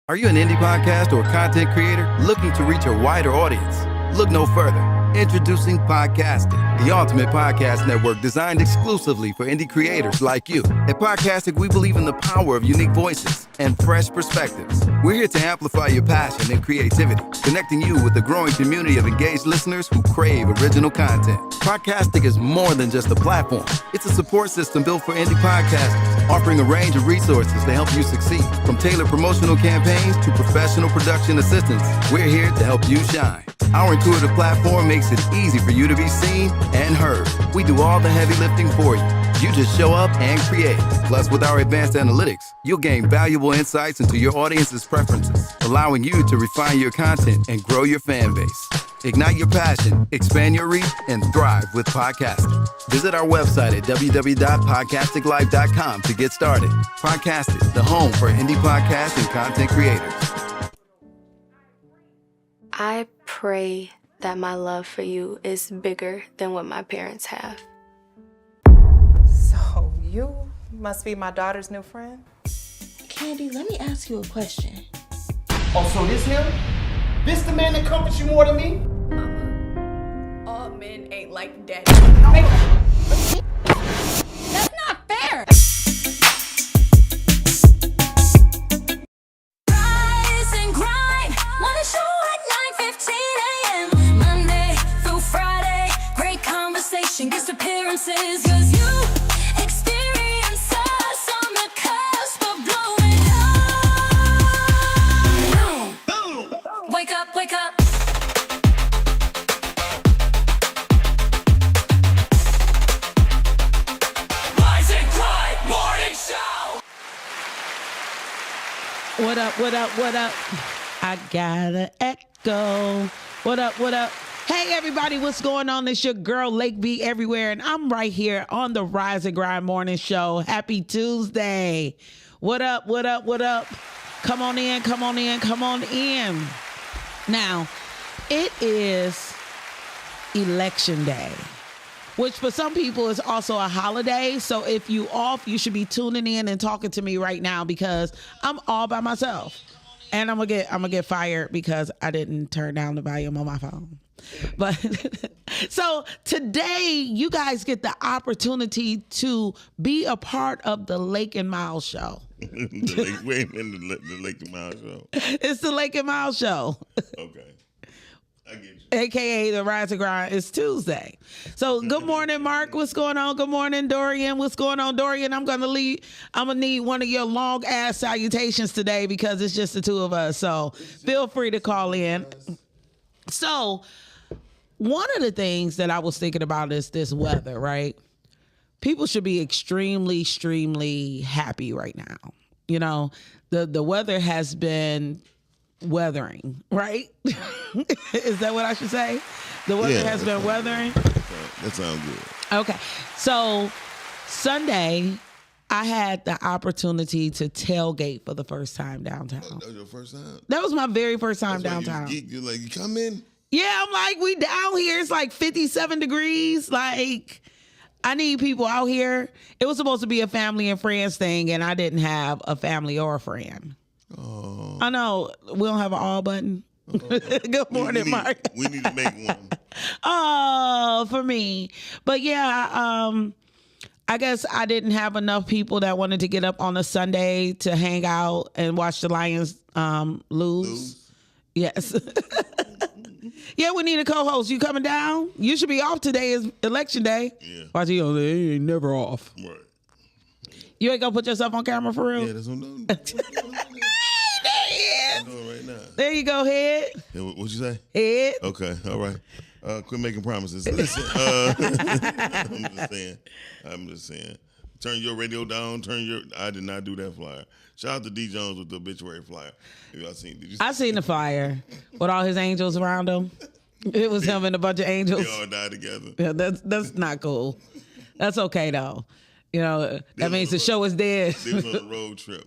Are you an indie podcast or content creator looking to reach a wider audience? Look no further. Introducing Podcastic, the ultimate podcast network designed exclusively for indie creators like you. At Podcastic, we believe in the power of unique voices and fresh perspectives. We're here to amplify your passion and creativity, connecting you with the growing community of engaged listeners who crave original content. Podcastic is more than just a platform. It's a support system built for indie podcasters, offering a range of resources to help you succeed. From tailored promotional campaigns to professional production assistance, we're here to help you shine. Our intuitive platform makes it easy for you to be seen and heard. We do all the heavy lifting for you. You just show up and create. Plus, with our advanced analytics, you'll gain valuable insights into your audience's preferences, allowing you to refine your content and grow your fan base. Ignite your passion, expand your reach, and thrive with podcasting. Visit our website at www.podcasticlife.com to get started. Podcastic, the home for indie podcasts and content creators. I pray that my love for you is bigger than what my parents have. So you must be my daughter's new friend? Candy, let me ask you a question. Oh, so this him? This the man that comforts you more than me? Mama, all men ain't like daddy. That's not fair! Rise and grind, wanna show at 9:15 a.m. Monday through Friday, great conversation, guest appearances, 'cause you experience us on the cusp of blowing up. Boom. Wake up, wake up. Rise and grind, morning show. What up, what up, what up? I gotta echo. What up, what up? Hey, everybody, what's going on? It's your girl, Lake B everywhere, and I'm right here on the Rise and Grind Morning Show. Happy Tuesday. What up, what up, what up? Come on in, come on in, come on in. Now, it is Election Day, which for some people is also a holiday. So if you off, you should be tuning in and talking to me right now because I'm all by myself. And I'm gonna get fired because I didn't turn down the volume on my phone. But so today you guys get the opportunity to be a part of the Lake and Miles show. Wait a minute, the Lake and Miles show. It's the Lake and Miles show. Okay. I get you. AKA the Rise and Grind. It's Tuesday. So good morning, Mark. What's going on? Good morning, Dorian. What's going on, Dorian? I'm gonna need one of your long ass salutations today because it's just the two of us. So feel free to call in. So one of the things that I was thinking about is this weather, right? People should be extremely, extremely happy right now. You know, the weather has been weathering, right? Is that what I should say? The weather has been weathering. That sounds good. Okay. So Sunday, I had the opportunity to tailgate for the first time downtown. That was your first time? That was my very first time downtown. You're like, you come in? Yeah, I'm like, we down here. It's like 57 degrees. Like, I need people out here. It was supposed to be a family and friends thing, and I didn't have a family or a friend. Oh. I know. We don't have an all button. Good morning, Mark. We need to make one. Oh, for me. But yeah, I guess I didn't have enough people that wanted to get up on a Sunday to hang out and watch the Lions lose. Yes. Yeah, we need a co-host. You coming down? You should be off today. Is election day. Yeah. Why they ain't never off. Right. You ain't gonna put yourself on camera for real? Yeah, that's what I'm doing. There he is. I'm doing right now. There you go, head. Yeah, what'd you say? Head. Okay, all right. Quit making promises. Listen, I'm just saying. Turn your radio down. I did not do that flyer. Shout out to D Jones with the obituary flyer. Did you see I seen the flyer with all his angels around him. It was him and a bunch of angels. They all died together. Yeah, that's not cool. That's okay though. You know, that means the show is dead. They was on a road trip.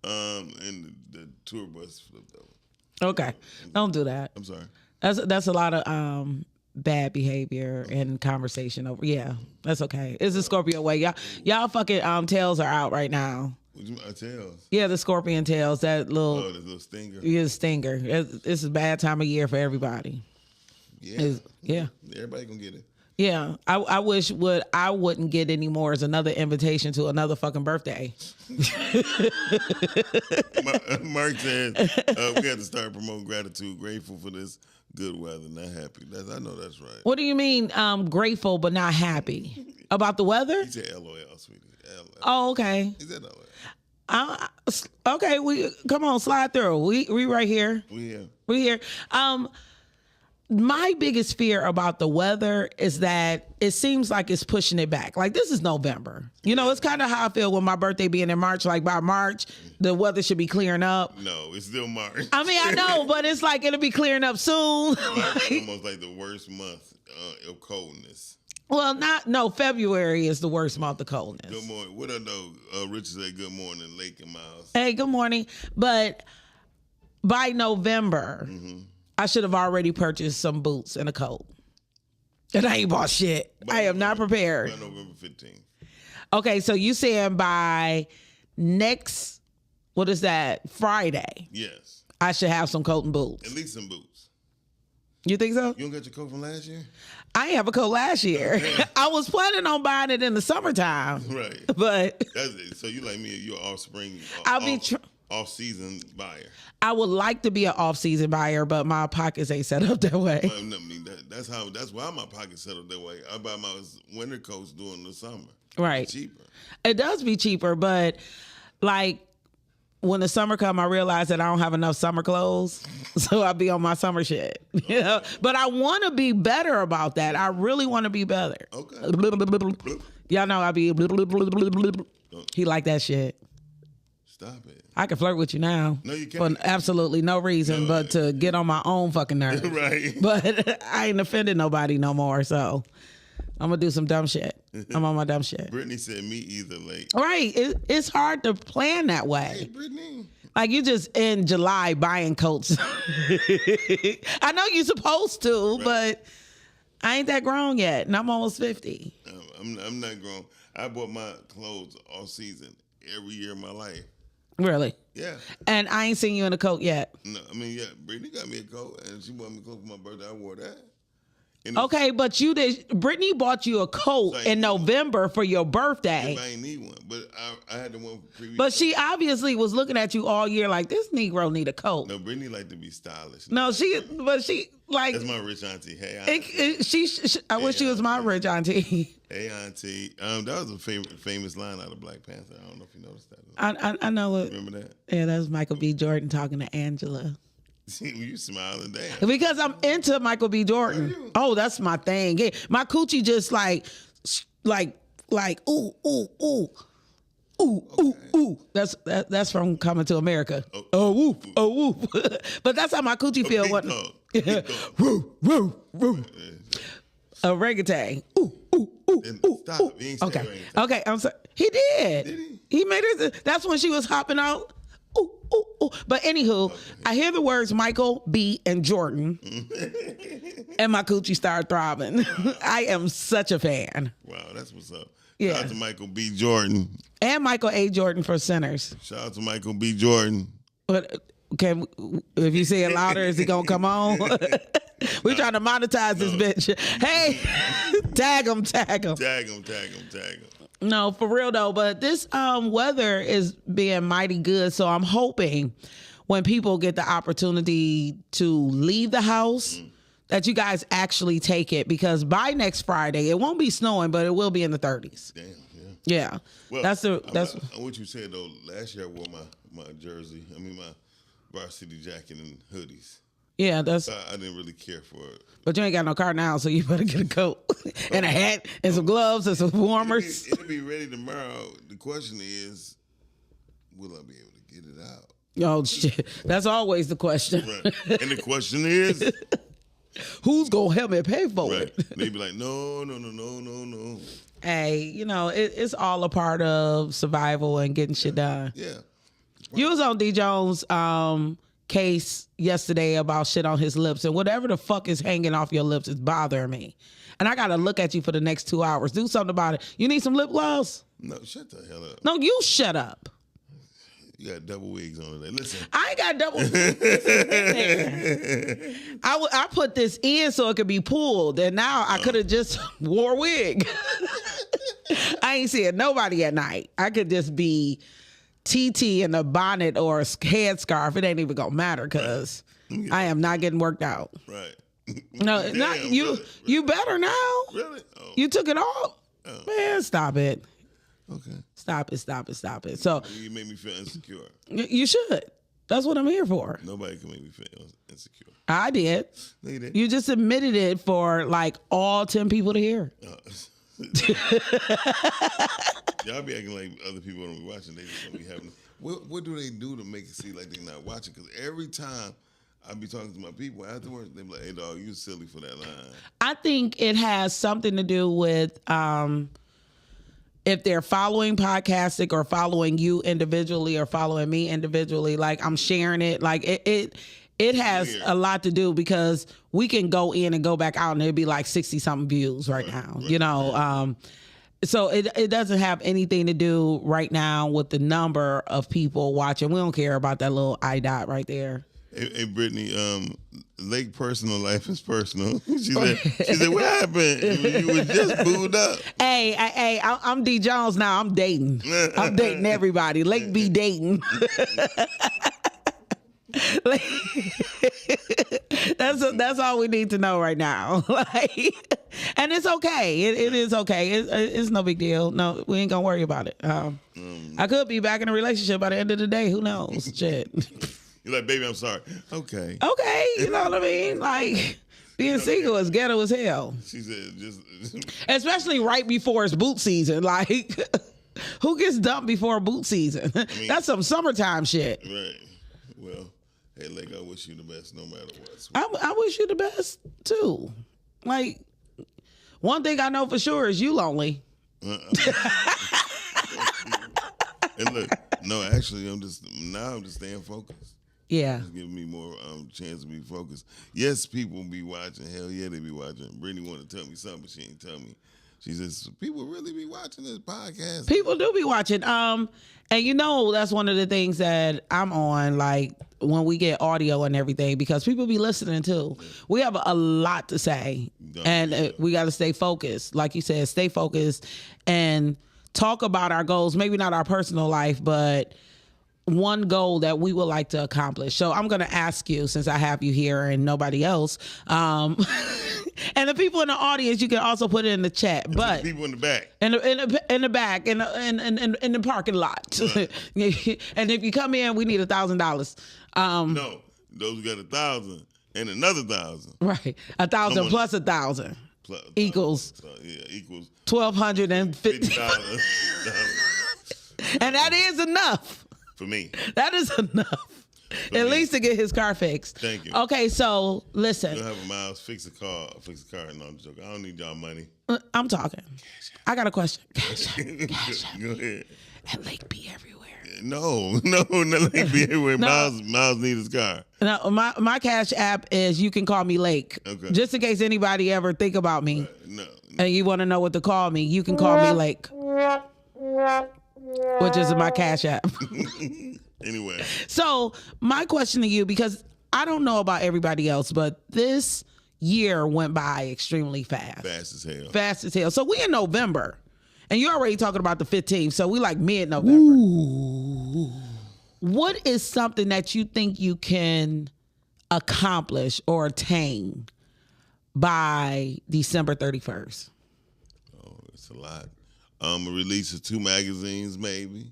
And the tour bus flipped over. Okay. Don't do that. I'm sorry. That's a lot of bad behavior and conversation over. Yeah, that's okay. It's a Scorpio way. Y'all fucking tails are out right now. Tails? Yeah, the scorpion tails. That little. Oh, the little stinger. Yeah, stinger. It's a bad time of year for everybody. Yeah. Yeah. Everybody gonna get it. Yeah, I wish what I wouldn't get anymore is another invitation to another fucking birthday. Mark said we had to start promoting gratitude, grateful for this good weather, not happy. I know that's right. What do you mean grateful but not happy? About the weather? He said LOL, sweetie. LOL. Oh, okay. He said LOL. Okay, we come on, slide through. We right here. We here. My biggest fear about the weather is that it seems like it's pushing it back. Like, this is November. You know, it's kind of how I feel with my birthday being in March. Like, by March, the weather should be clearing up. No, it's still March. I mean, I know, but it's like it'll be clearing up soon. March is almost like the worst month of coldness. Well, February is the worst month of coldness. Good morning. What I know, Richard said good morning, Lake and Miles. Hey, good morning. But by November, I should have already purchased some boots and a coat. And I ain't bought shit. I am not prepared. By November 15th. Okay, so you saying by next, what is that, Friday? Yes. I should have some coat and boots. At least some boots. You think so? You don't got your coat from last year? I didn't have a coat last year. I was planning on buying it in the summertime. Right. But So you like me, you're offspring. I'll be off-season buyer. I would like to be an off-season buyer, but my pockets ain't set up that way. I mean, that's why my pockets set up that way. I buy my winter coats during the summer. Right. It's cheaper. It does be cheaper, but like when the summer come, I realize that I don't have enough summer clothes, so I be on my summer shit. You know, but I want to be better about that. I really want to be better. Okay. Y'all know I be. He like that shit. Stop it. I can flirt with you now. No, you can't. For absolutely no reason but to get on my own fucking nerves. Right. But I ain't offended nobody no more, so I'm going to do some dumb shit. I'm on my dumb shit. Brittany said me either, late. Right. It's hard to plan that way. Hey, Brittany. Like, you just in July buying coats. I know you're supposed to, right. But I ain't that grown yet, and I'm almost 50. I'm not grown. I bought my clothes all season every year of my life. Really? Yeah. And I ain't seen you in a coat yet. No, I mean, yeah, Brittany got me a coat, and she bought me a coat for my birthday. I wore that. Okay, but you did. Brittany bought you a coat in November for your birthday. I ain't need one, but I had the one previous. But she obviously was looking at you all year like, this Negro need a coat. No, Brittany like to be stylish. No, she like. That's my rich auntie. Hey, auntie. I wish she was my rich auntie. Hey, auntie. That was a famous line out of Black Panther. I don't know if you noticed that. I know it. Remember that? Yeah, that was Michael B. Jordan talking to Angela. See, you smiling, damn. Because I'm into Michael B. Jordan. Oh, that's my thing. Yeah, my coochie just like ooh, ooh, ooh. Ooh, ooh, ooh. That's from Coming to America. Oh, whoop, oh, whoop. But that's how my coochie feel. Woo, woo, woo. Orangutan. Ooh, ooh, ooh, ooh. Stop. He ain't okay. Okay, I'm sorry. He did. Did he? He made it. That's when she was hopping out. Ooh, ooh, ooh. But anywho, I hear the words Michael B. and Jordan, and my coochie started throbbing. I am such a fan. Wow, that's what's up. Yeah. Shout out to Michael B. Jordan. And Michael A. Jordan for Sinners. Shout out to Michael B. Jordan. But if you say it louder, is he gonna come on? We trying to monetize this bitch. Hey, tag him. Tag him. No, for real though. But this weather is being mighty good, so I'm hoping when people get the opportunity to leave the house, that you guys actually take it, because by next Friday it won't be snowing, but it will be in the 30s. Damn. Yeah. Well, that's what you said though. Last year I wore my jersey. I mean my varsity jacket and hoodies. Yeah, I didn't really care for it. But you ain't got no car now, so you better get a coat and a hat and some gloves and some warmers. It'll be ready tomorrow. The question is, will I be able to get it out? Oh shit, that's always the question. Right. And the question is, who's gonna help me pay for it? They be like, no. Hey, it's all a part of survival and getting shit done. Yeah. You was on D. Jones' case yesterday about shit on his lips, and whatever the fuck is hanging off your lips is bothering me. And I gotta look at you for the next 2 hours. Do something about it. You need some lip gloss? No, shut the hell up. No, you shut up. You got double wigs on today. Listen. I ain't got double wigs in there. I put this in so it could be pulled, and now I could have just wore a wig. I ain't seeing nobody at night. I could just be TT in a bonnet or a headscarf. It ain't even gonna matter because I am not getting worked out. Right. No, Damn, not you. brother. You better now. Really? Oh. You took it off. Oh. Man, stop it. Okay. Stop it. So You make me feel insecure. you should. That's what I'm here for. Nobody can make me feel insecure. I did. No, you didn't. You just admitted it for like all 10 people to hear. Y'all be acting like other people don't be watching. They just don't be having. What do they do to make it seem like they're not watching? Because every time I be talking to my people afterwards, they be like, "Hey, dog, you silly for that line." I think it has something to do with if they're following Podcastic or following you individually or following me individually. Like I'm sharing it. Like it has a lot to do because we can go in and go back out and it'd be like 60 something views right now. You know. So it doesn't have anything to do right now with the number of people watching. We don't care about that little I dot right there. Hey Brittany, Lake personal life is personal. She said, what happened? You were just booed up. Hey, I'm D Jones now. I'm dating. I'm dating everybody. Lake be dating. That's all we need to know right now. And it's okay. It is okay. It's no big deal. No, we ain't gonna worry about it. I could be back in a relationship by the end of the day. Who knows? Shit. You're like, baby, I'm sorry. Okay. You know what I mean? Like being single is ghetto as hell. She said, just especially right before it's boot season. Like, who gets dumped before boot season? That's some summertime shit. Right. Well, hey, Lake, I wish you the best no matter what. I wish you the best too. Like, one thing I know for sure is you lonely. And look, no, actually, I'm just staying focused. Yeah. It's giving me more chance to be focused. Yes, people be watching. Hell yeah, they be watching. Brittany wanted to tell me something, but she ain't tell me. She says, people really be watching this podcast. People do be watching. And you know, that's one of the things that I'm on, like when we get audio and everything, because people be listening too. Yeah. We have a lot to say and we got to stay focused. Like you said, stay focused and talk about our goals, maybe not our personal life, but one goal that we would like to accomplish. So I'm going to ask you, since I have you here and nobody else, and the people in the audience, you can also put it in the chat. And but the people in the back, in the back, in the parking lot. Right. And if you come in, we need $1,000. No, those who got 1,000 and another 1,000. Right, 1,000 plus 1,000 equals. Equals $1,250. And that is enough. For me. That is enough. At least to get his car fixed. Thank you. Okay, so listen. You'll have a Miles fix a car. No, I'm joking. I don't need y'all money. I'm talking. I got a question. Cash App. Go ahead. And Lake be everywhere. No, Lake be everywhere. No. Miles needs his car. No, my Cash App is you can call me Lake. Okay. Just in case anybody ever think about me. No. And you want to know what to call me, you can call me Lake. Which is my Cash App. Anyway. So my question to you, because I don't know about everybody else, but this year went by extremely fast. Fast as hell. So we in November. And you're already talking about the 15th. So we like mid-November. Ooh. What is something that you think you can accomplish or attain by December 31st? Oh, it's a lot. A release of 2 magazines, maybe.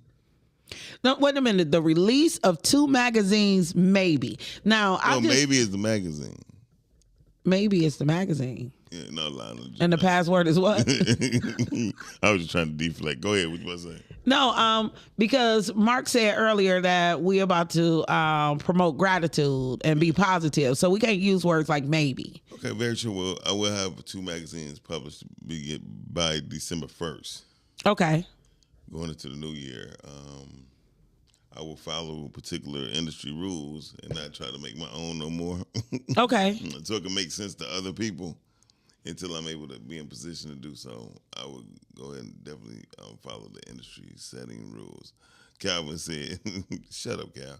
No, wait a minute. The release of 2 magazines, maybe. Now, maybe it's the magazine. Maybe it's the magazine. Yeah, no line. And the password is what? I was just trying to deflect. Go ahead. What you want to say? No, because Mark said earlier that we about to promote gratitude and be positive, so we can't use words like maybe. Okay, very true. Well, I will have 2 magazines published by December 1st. Okay. Going into the new year, I will follow particular industry rules and not try to make my own no more. Okay. So it can make sense to other people. until I'm able to be in position to do so, I would go ahead and definitely follow the industry setting rules. Calvin said, "Shut up, Cal."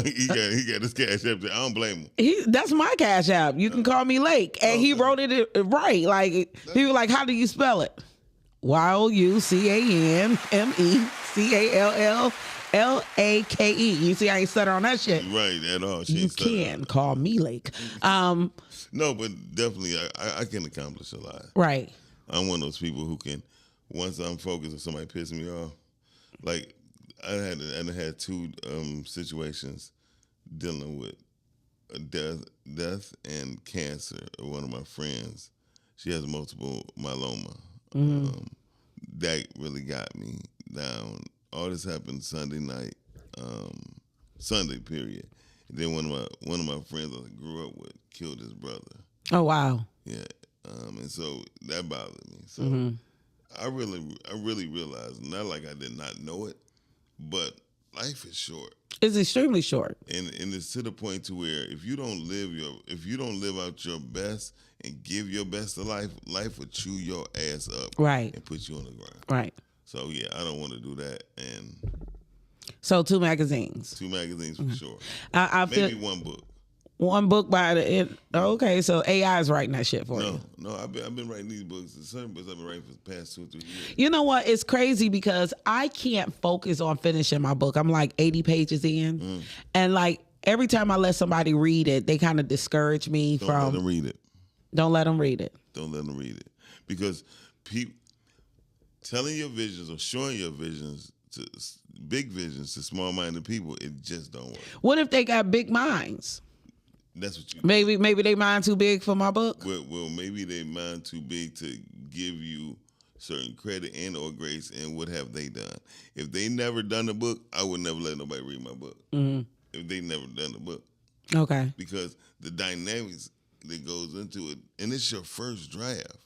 He got his Cash App. I don't blame him. That's my Cash App. You can call me Lake, and he wrote it right. Like he was like, "How do you spell it?" YOUCANMECALLLAKE. You see, I ain't stutter on that shit. Right, at all. You can call me Lake. No, but definitely, I can accomplish a lot. Right. I'm one of those people who can, once I'm focused, if somebody pisses me off, like I had two situations dealing with a death and cancer of one of my friends. She has multiple myeloma. That really got me down. All this happened Sunday night, Sunday period. And then one of my friends I grew up with killed his brother. Oh wow. Yeah, and so that bothered me. So I really realized, not like I did not know it, but life is short. It's extremely short, and it's to the point to where if you don't live out your best and give your best to life will chew your ass up, right, and put you on the ground, right. So yeah, I don't want to do that. And so two magazines for sure. I maybe feel one book by the okay. So AI is writing that shit for you. No, I've been writing these books. Certain books I've been writing for the past 2 or 3 years. You know what? It's crazy because I can't focus on finishing my book. I'm like 80 pages in, and like every time I let somebody read it, they kind of discourage me Don't let them read it. Don't let them read it. Don't let them read it, because telling your visions or showing your visions to big visions to small-minded people, it just don't work. What if they got big minds? That's what you maybe they mind too big for my book. Well, maybe they mind too big to give you certain credit and or grace. And what have they done? If they never done the book, I would never let nobody read my book. If they never done the book, okay, because the dynamics that goes into it, and it's your first draft.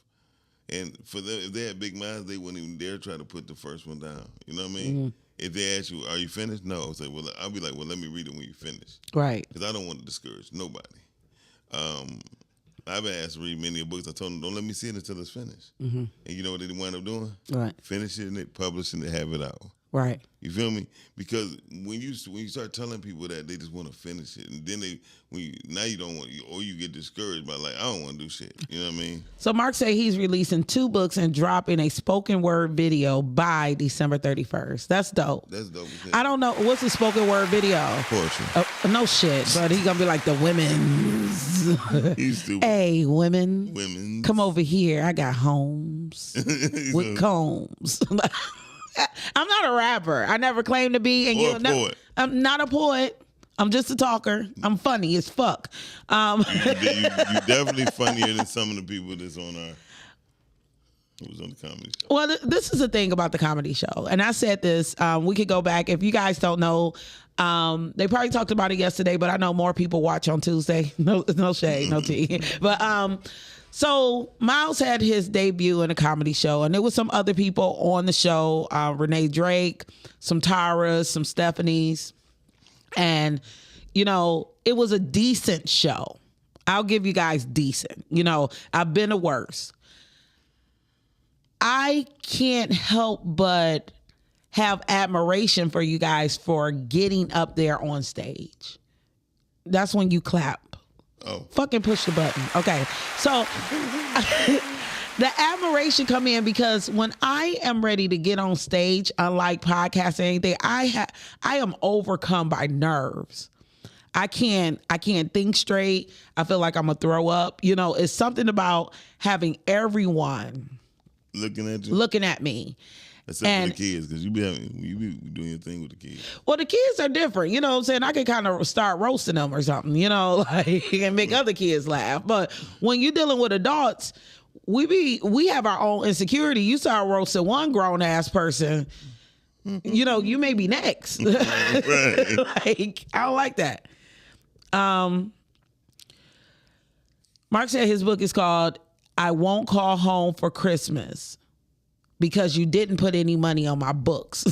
And for them, if they had big minds, they wouldn't even dare try to put the first one down. You know what I mean? If they ask you, "Are you finished?" No. I'll be like, "Well, let me read it when you finish." Right. Because I don't want to discourage nobody. I've been asked to read many books. I told them, "Don't let me see it until it's finished." And you know what they wind up doing? Right. Finishing it, publishing it, have it out. Right. You feel me? Because when you start telling people that, they just want to finish it, and then now you don't want, or you get discouraged by like, I don't want to do shit. You know what I mean? So Mark said he's releasing 2 books and dropping a spoken word video by December 31st. That's dope. That's dope. I don't know what's a spoken word video. Portia. No shit, but he gonna be like the women's. He's stupid. Hey, women, come over here. I got homes with combs. I'm not a rapper. I never claimed to be. And or a poet. I'm not a poet. I'm just a talker. I'm funny as fuck. You definitely funnier than some of the people that's on who was on the comedy show. Well, this is the thing about the comedy show. And I said this, we could go back. If you guys don't know, they probably talked about it yesterday, but I know more people watch on Tuesday. No shade, no tea. But so Miles had his debut in a comedy show, and there was some other people on the show, Renee Drake, some Taras, some Stephanies. And, it was a decent show. I'll give you guys decent. I've been to worse. I can't help but have admiration for you guys for getting up there on stage. That's when you clap. Oh. Fucking push the button. Okay. So the admiration come in because when I am ready to get on stage, unlike podcasting or anything, I am overcome by nerves. I can't think straight. I feel like I'm gonna throw up. It's something about having everyone looking at me. Except for the kids, because you be doing your thing with the kids. Well, the kids are different. You know what I'm saying? I can kind of start roasting them or something, and make other kids laugh. But when you're dealing with adults, we have our own insecurity. You start roasting one grown ass person, you may be next. Right. Like, I don't like that. Mark said his book is called "I Won't Call Home for Christmas Because You Didn't Put Any Money on My Books." He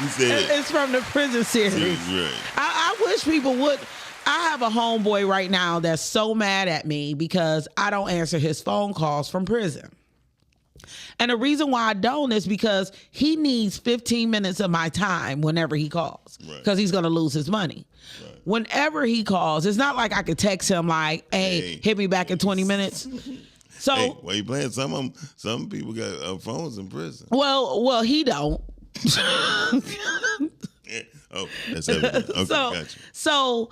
said it's from the prison series. Right. I wish people would. I have a homeboy right now that's so mad at me because I don't answer his phone calls from prison. And the reason why I don't is because he needs 15 minutes of my time whenever he calls, because he's going to lose his money. Right. Whenever he calls, it's not like I could text him like, hey, hit me back in 20 minutes. So, hey, why you playing? Some people got phones in prison. Well, he don't. Oh, that's evident. Okay, gotcha. So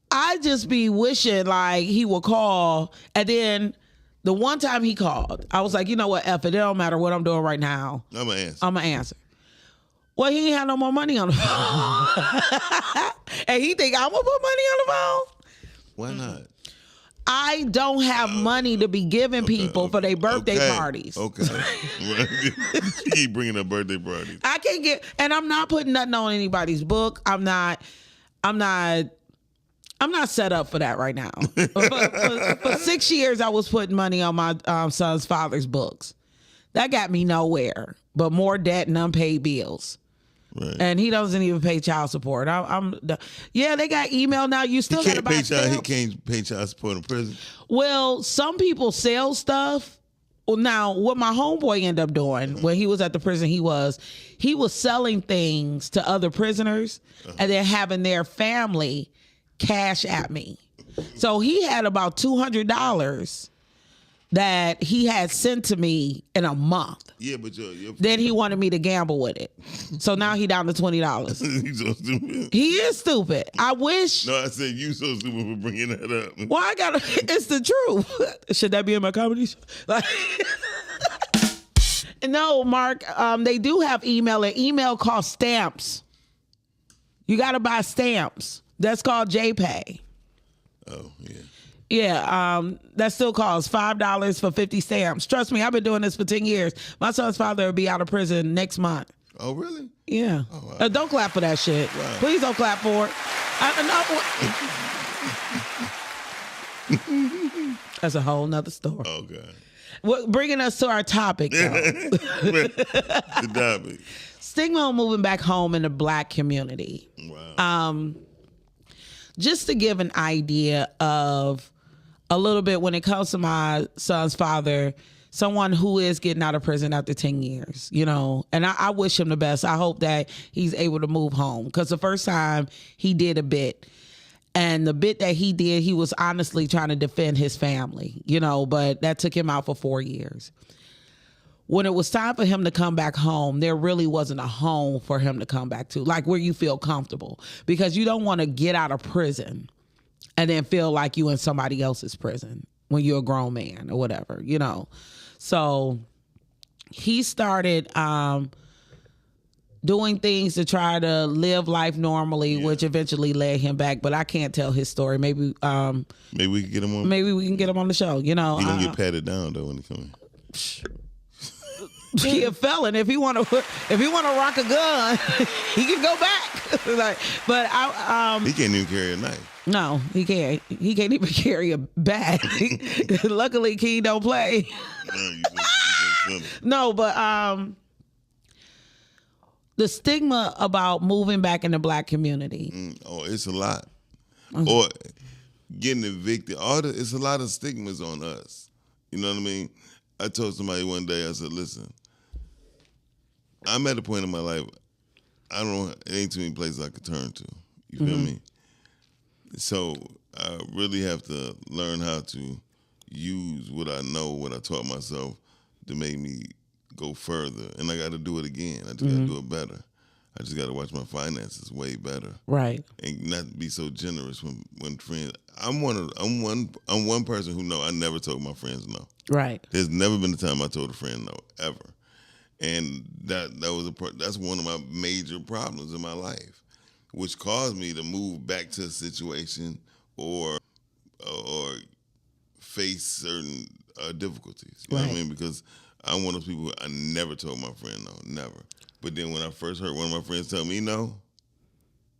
I just be wishing like he would call, and then the one time he called, I was like, you know what, F it, don't matter what I'm doing right now. I'm gonna answer. Well, he ain't had no more money on the phone. And he think I'm gonna put money on the phy Why not? I don't have money to be giving people for their birthday parties. Okay. You keep bringing up birthday parties. I can't get, and I'm not putting nothing on anybody's book. I'm not set up for that right now. For 6 years, I was putting money on my son's father's books. That got me nowhere, but more debt and unpaid bills. Right. And he doesn't even pay child support. They got email now. You still got to buy stamps. He can't pay child support in prison. Well, some people sell stuff. Well, now what my homeboy ended up doing when he was at the prison, he was selling things to other prisoners and then having their family cash at me. So he had about $200 that he had sent to me in a month. Yeah, but then he wanted me to gamble with it. So now he down to $20. He's so stupid. He is stupid. I wish. No, I said you so stupid for bringing that up. Well, it's the truth. Should that be in my comedy show? No, Mark, they do have email. And email costs stamps. You got to buy stamps. That's called JPay. Oh, yeah. Yeah, that still costs $5 for 50 stamps. Trust me, I've been doing this for 10 years. My son's father will be out of prison next month. Oh, really? Yeah. Oh, wow. Don't clap for that shit. Wow. Please don't clap for it. That's a whole nother story. Oh, God. Well, bringing us to our topic, though. The topic. Stigma moving back home in the Black community. Wow. Just to give an idea of a little bit when it comes to my son's father, someone who is getting out of prison after 10 years, and I wish him the best. I hope that he's able to move home, because the first time he did a bit, and the bit that he did, he was honestly trying to defend his family, but that took him out for 4 years. When it was time for him to come back home, there really wasn't a home for him to come back to, like where you feel comfortable, because you don't want to get out of prison and then feel like you in somebody else's prison when you're a grown man or whatever, So he started doing things to try to live life normally, which eventually led him back. But I can't tell his story. Maybe we can get him on. Maybe we can get him on the show. He gonna get patted down though when he comes. He a felon. If he want to rock a gun, he can go back. But he can't even carry a knife. No, he can't. He can't even carry a bat. Luckily, King don't play. No, but the stigma about moving back in the Black community. It's a lot. Or getting evicted. It's a lot of stigmas on us. You know what I mean? I told somebody one day, I said, listen, I'm at a point in my life, it ain't too many places I could turn to. You feel me? So I really have to learn how to use what I know, what I taught myself to make me go further. And I got to do it again. I just got to do it better. I just got to watch my finances way better. Right. And not be so generous when friends. I'm one person who I never told my friends no. Right. There's never been a time I told a friend no, ever. And that's one of my major problems in my life, which caused me to move back to a situation or face certain difficulties. You know what I mean? Because I'm one of those people, I never told my friend no, never. But then when I first heard one of my friends tell me no,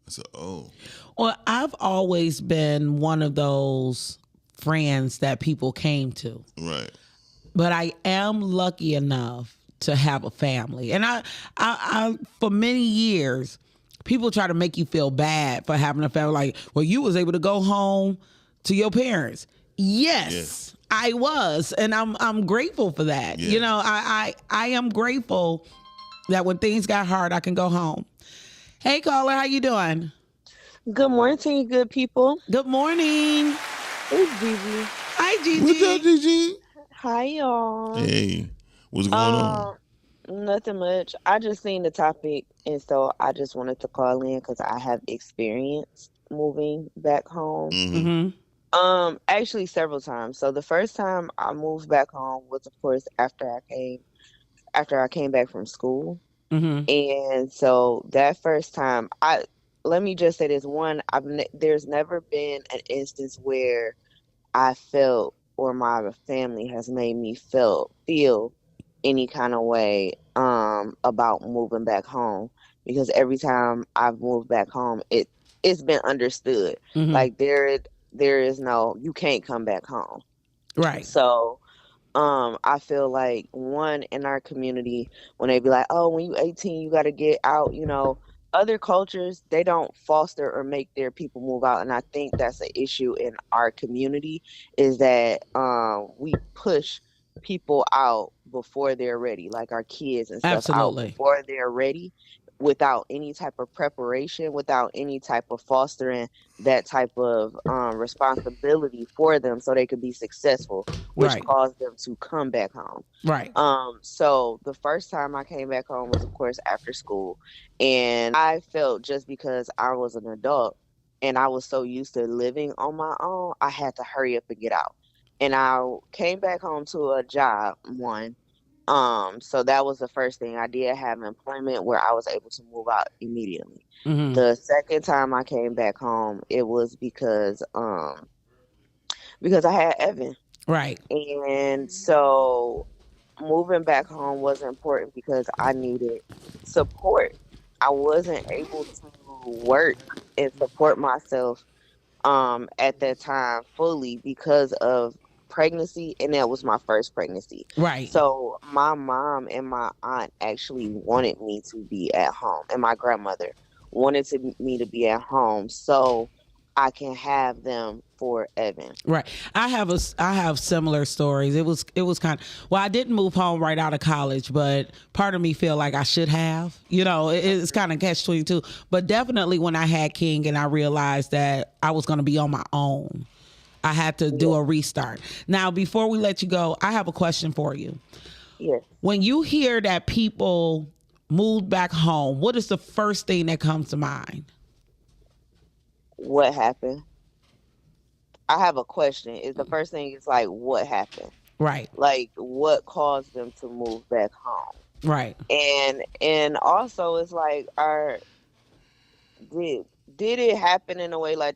I said, oh. Well, I've always been one of those friends that people came to. Right. But I am lucky enough to have a family. And I for many years, people try to make you feel bad for having a family. Like, well, you was able to go home to your parents. Yes. I was, and I'm grateful for that. Yeah. You know, I am grateful that when things got hard, I can go home. Hey, caller, how you doing? Good morning to you, good people. Good morning. It's Gigi. Hi, Gigi. What's up, Gigi? Hi, y'all. Hey, what's going on? Nothing much. I just seen the topic, and so I just wanted to call in because I have experienced moving back home. Mm-hmm. Actually several times. So the first time I moved back home was, of course, after I came back from school. Mm-hmm. And so that first time, let me just say this: one, there's never been an instance where I felt or my family has made me feel any kind of way about moving back home, because every time I've moved back home, it's been understood. Mm-hmm. Like there is no, you can't come back home. Right. So I feel like, one, in our community, when they be like, oh, when you 18 you got to get out, other cultures, they don't foster or make their people move out. And I think that's an issue in our community, is that we push people out before they're ready, like our kids and stuff. Absolutely. Out before they're ready, without any type of preparation, without any type of fostering that type of responsibility for them so they could be successful, which Right. caused them to come back home. Right. So the first time I came back home was, of course, after school. And I felt, just because I was an adult and I was so used to living on my own, I had to hurry up and get out. And I came back home to a job, one. So that was the first thing. I did have employment where I was able to move out immediately. Mm-hmm. The second time I came back home, it was because I had Evan. Right. And so moving back home was important because I needed support. I wasn't able to work and support myself at that time fully because of pregnancy, and that was my first pregnancy. Right. So my mom and my aunt actually wanted me to be at home, and my grandmother wanted me to be at home so I can have them for Evan. Right. I have similar stories. It was kind of, well, I didn't move home right out of college, but part of me feel like I should have. It's kind of catch-22. But definitely when I had King and I realized that I was going to be on my own, I had to do a restart. Now, before we let you go, I have a question for you. Yes. When you hear that people moved back home, what is the first thing that comes to mind? What happened? I have a question. Is the first thing is like, what happened? Right. Like, what caused them to move back home? Right. And also, it's like, did it happen in a way like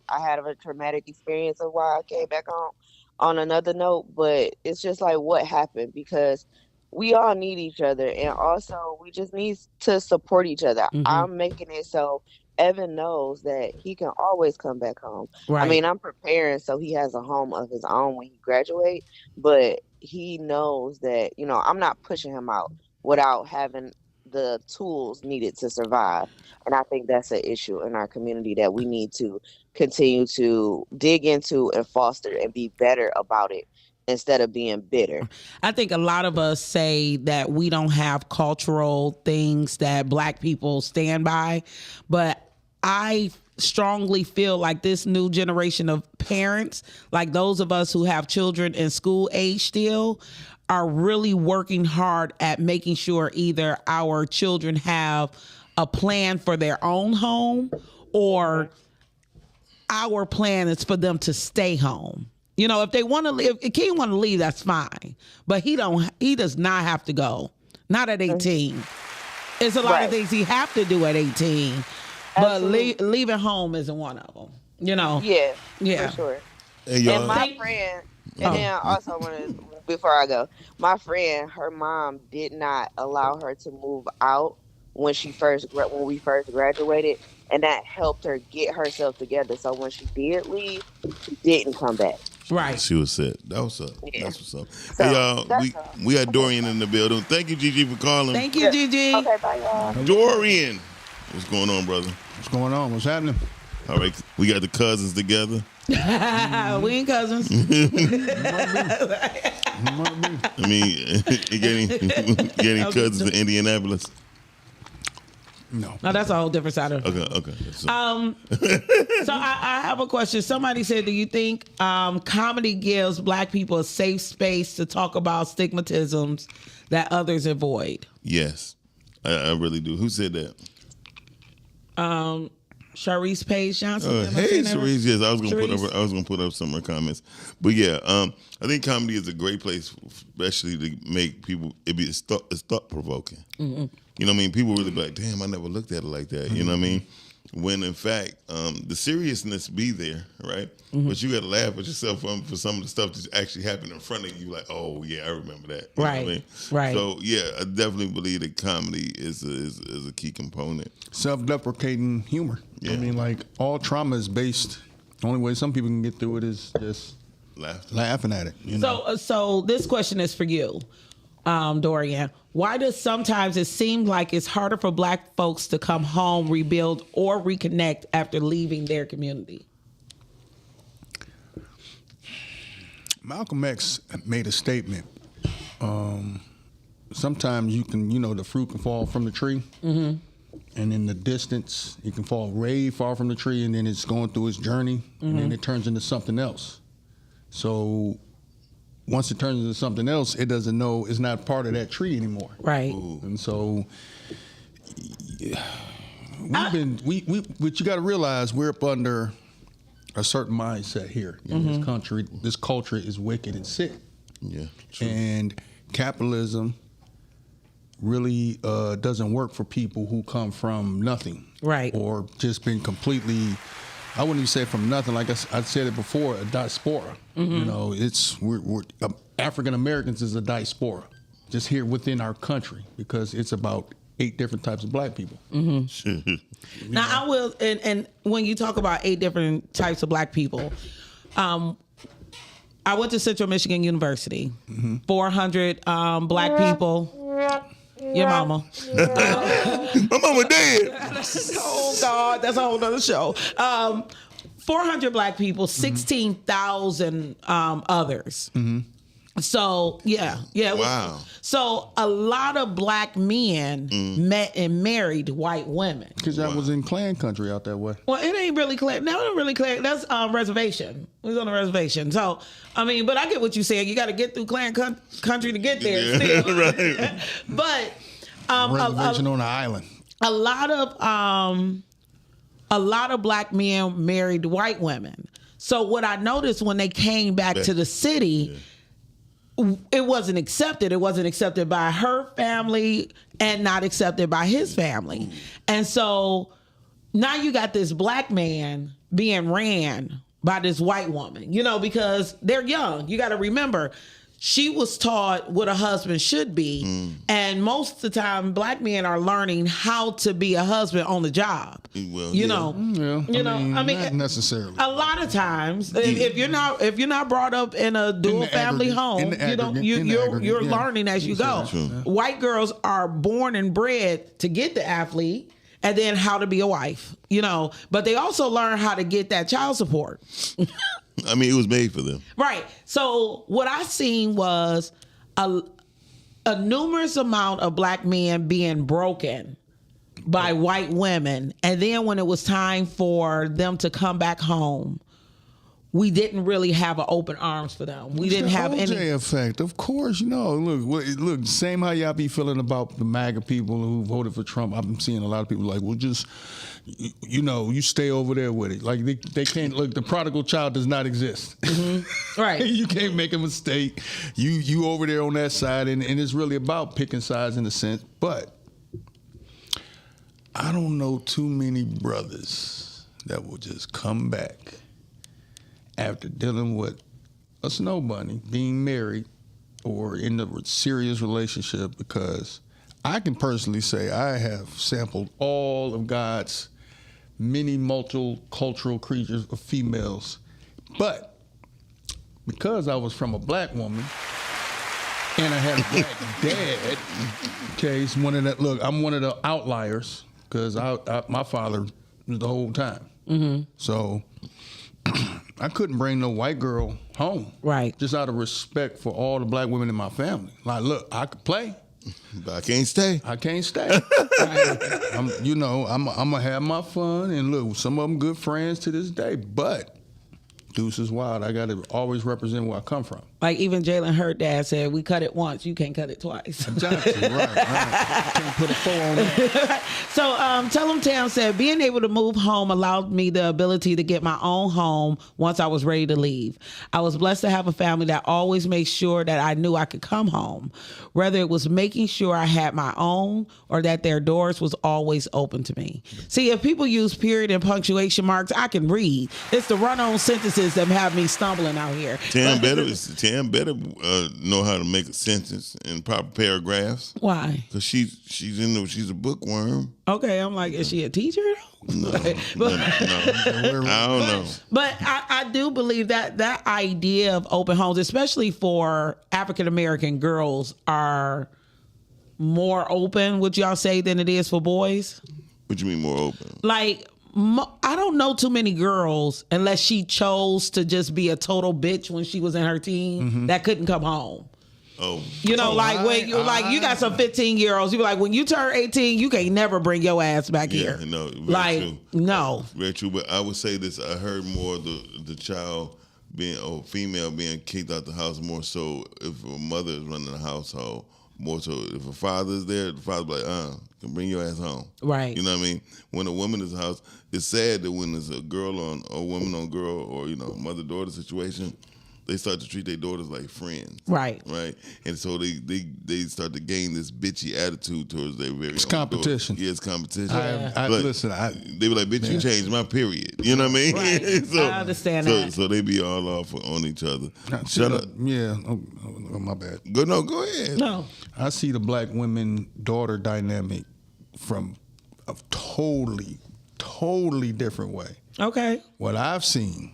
I had a traumatic experience of why I came back home? On another note, but it's just like, what happened? Because we all need each other, and also we just need to support each other. Mm-hmm. I'm making it so Evan knows that he can always come back home. Right. I mean, I'm preparing so he has a home of his own when he graduates, but he knows that, I'm not pushing him out without having the tools needed to survive. And I think that's an issue in our community that we need to continue to dig into and foster and be better about it instead of being bitter. I think a lot of us say that we don't have cultural things that Black people stand by, but I strongly feel like this new generation of parents, like those of us who have children in school age still, are really working hard at making sure either our children have a plan for their own home, or our plan is for them to stay home. If they want to live, if King want to leave, that's fine. But he does not have to go. Not at 18. It's a lot of things he have to do at 18. Absolutely. But leaving home isn't one of them. Yeah, for sure. Hey, y'all. And my friend, and then I also want to, before I go, my friend, her mom did not allow her to move out when we first graduated, and that helped her get herself together. So when she did leave, she didn't come back. Right. She was set. That was up. Yeah. That's what's up. So, hey, y'all, we got Dorian in the building. Thank you, Gigi, for calling. Thank you, Gigi. Okay, bye, y'all. Dorian. What's going on, brother? What's going on? What's happening? All right, we got the cousins together. We ain't cousins. I mean, you get any cousins in Indianapolis? No. No, that's a whole different side of it. Okay. So I have a question. Somebody said, do you think comedy gives black people a safe space to talk about stigmatisms that others avoid? Yes, I really do. Who said that? Sharice Page Johnson. Hey, Sharice. Yes, I was gonna put up some of her comments, but yeah, I think comedy is a great place, especially to make people. It's thought provoking. Mm-hmm. You know what I mean? People really be like, "Damn, I never looked at it like that." Mm-hmm. You know what I mean? When in fact, the seriousness be there, right? Mm-hmm. But you got to laugh at yourself for some of the stuff that actually happened in front of you. Like, oh yeah, I remember that. You know what I mean? Right. So yeah, I definitely believe that comedy is a key component. Self-deprecating humor. Yeah. I mean, like all trauma is based. The only way some people can get through it is just laughing at it. You know? So this question is for you, Dorian. Why does sometimes it seem like it's harder for black folks to come home, rebuild, or reconnect after leaving their community? Malcolm X made a statement. Sometimes you can, the fruit can fall from the tree. Mm-hmm. And in the distance, it can fall way far from the tree, and then it's going through its journey, and then it turns into something else. So once it turns into something else, it doesn't know it's not part of that tree anymore. Right. Ooh. And so but you got to realize we're up under a certain mindset here in this country. This culture is wicked and sick. Yeah. True. And capitalism really doesn't work for people who come from nothing. Right. Or just been completely, I wouldn't even say from nothing. Like I said it before, a diaspora. Mm-hmm. We're African Americans is a diaspora, just here within our country, because it's about 8 different types of black people. Mm-hmm. Now I will, and when you talk about 8 different types of black people, I went to Central Michigan University. 400 black people. Your mama. My mama dead. Oh God, that's a whole other show. 400 black people, 16,000 others. Mm-hmm. So yeah. Wow. So a lot of black men met and married white women. Because I was in Klan country out that way. Well, it ain't really Klan. No, it ain't really Klan. That's reservation. We was on a reservation. So I mean, but I get what you're saying. You got to get through Klan country to get there. Yeah, still. right. But reservation on the island. A lot of black men married white women. So what I noticed when they came back to the city, it wasn't accepted. It wasn't accepted by her family and not accepted by his family. And so now you got this black man being ran by this white woman, because they're young. You got to remember, she was taught what a husband should be. And most of the time, black men are learning how to be a husband on the job. Well, not necessarily. A lot of times, if you're not brought up in a dual family home, you're learning as you go. White girls are born and bred to get the athlete and then how to be a wife, but they also learn how to get that child support. I mean, it was made for them. Right. So what I seen was a numerous amount of black men being broken by white women. And then when it was time for them to come back home, we didn't have an open arms for them. We didn't have OJ any effect. Of course, look, same how y'all be feeling about the MAGA people who voted for Trump. I'm seeing a lot of people like, well, just, you stay over there with it. Like they can't, look, the prodigal child does not exist. Mm-hmm. Right. You can't make a mistake. You over there on that side, and it's really about picking sides in a sense. But I don't know too many brothers that will just come back after dealing with a snow bunny, being married, or in a serious relationship, because I can personally say I have sampled all of God's many multicultural creatures of females. But because I was from a black woman and I had a black dad, okay, I'm one of the outliers. because my father was the whole time. Mm-hmm. So I couldn't bring no white girl home. Right. Just out of respect for all the black women in my family. Like, look, I could play, but I can't stay. I'm gonna have my fun, and look, some of them good friends to this day. But Deuce is wild. I gotta always represent where I come from. Like even Jalen Hurt dad said, we cut it once, you can't cut it twice. Exactly, right. Can't put a 4 on it. So Tell 'em Tam said, being able to move home allowed me the ability to get my own home once I was ready to leave. I was blessed to have a family that always made sure that I knew I could come home, whether it was making sure I had my own or that their doors was always open to me. See, if people use period and punctuation marks, I can read. It's the run-on sentences that have me stumbling out here. Tam better know how to make a sentence in proper paragraphs. Why? Because she's a bookworm. Okay, I'm like, is she a teacher? No, I don't know. But I do believe that idea of open homes, especially for African American girls, are more open, would y'all say, than it is for boys? What you mean more open? Like, I don't know too many girls, unless she chose to just be a total bitch when she was in her teen, that couldn't come home. Oh, you got some 15-year-olds. You be like, when you turn 18, you can't never bring your ass back here. No, true. No, very true. But I would say this: I heard more the child being female being kicked out the house more so if a mother is running the household. More so if a father's there, the father's like, can bring your ass home. Right. You know what I mean? When a woman is in the house, it's sad that when there's a girl on or woman on girl or mother-daughter situation, they start to treat their daughters like friends. Right. Right. And so they start to gain this bitchy attitude towards their very It's competition. Yeah, it's competition. Listen, they be like, bitch, you changed my period. You know what I mean? Right. So, I understand that. So they be all off on each other. Shut up. Yeah. Oh, my bad. Go ahead. No. I see the black women daughter dynamic from a totally different way. Okay. What I've seen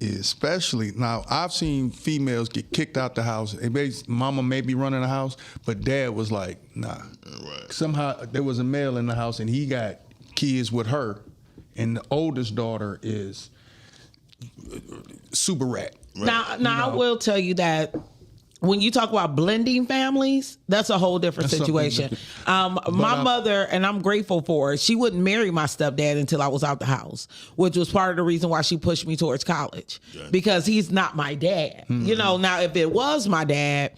is, especially now, I've seen females get kicked out the house. Mama may be running the house, but dad was like, nah. Right. Somehow there was a male in the house and he got kids with her, and the oldest daughter is super rat. Right. Now I will tell you that when you talk about blending families, that's a whole different situation. My mother, and I'm grateful for it, she wouldn't marry my stepdad until I was out the house, which was part of the reason why she pushed me towards college, because he's not my dad. Mm-hmm. Now if it was my dad,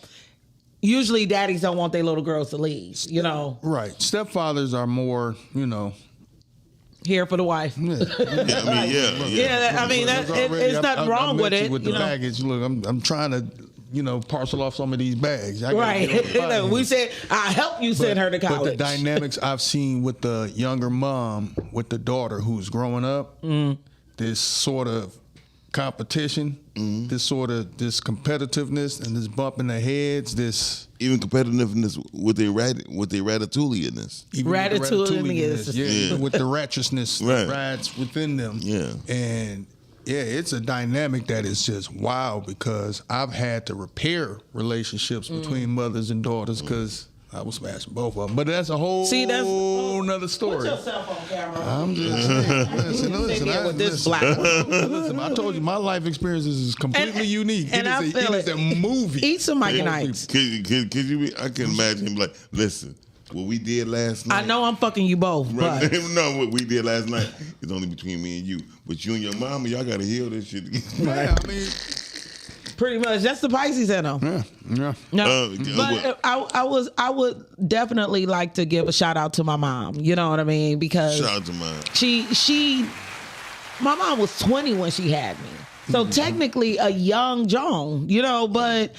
usually daddies don't want their little girls to leave, Right. Stepfathers are more, here for the wife. Yeah. It's nothing wrong with it. With the baggage, look, I'm trying to, parcel off some of these bags. Right. We said, I'll help you send her to college. But the dynamics I've seen with the younger mom, with the daughter who's growing up, this sort of competition, this competitiveness and this bump in the heads, this... Even competitiveness with their ratatouille-ness. Yeah, with the ratchetness that rides within them. Yeah. And... yeah, it's a dynamic that is just wild, because I've had to repair relationships between mothers and daughters because I was smashing both of them. But that's a whole nother story. Put your cell phone camera on. I'm just saying. Listen, I told you my life experiences is completely unique. And it is a movie. Eat some Mike Nights. Could you? I can imagine him like, listen. What we did last night. I know I'm fucking you both, but no, what we did last night is only between me and you. But you and your mama, y'all gotta heal this shit. Yeah, I mean, pretty much that's the Pisces in them. Yeah. No, but I would definitely like to give a shout out to my mom. You know what I mean? Because shout out to mom. My mom was 20 when she had me, so technically a young Joan. But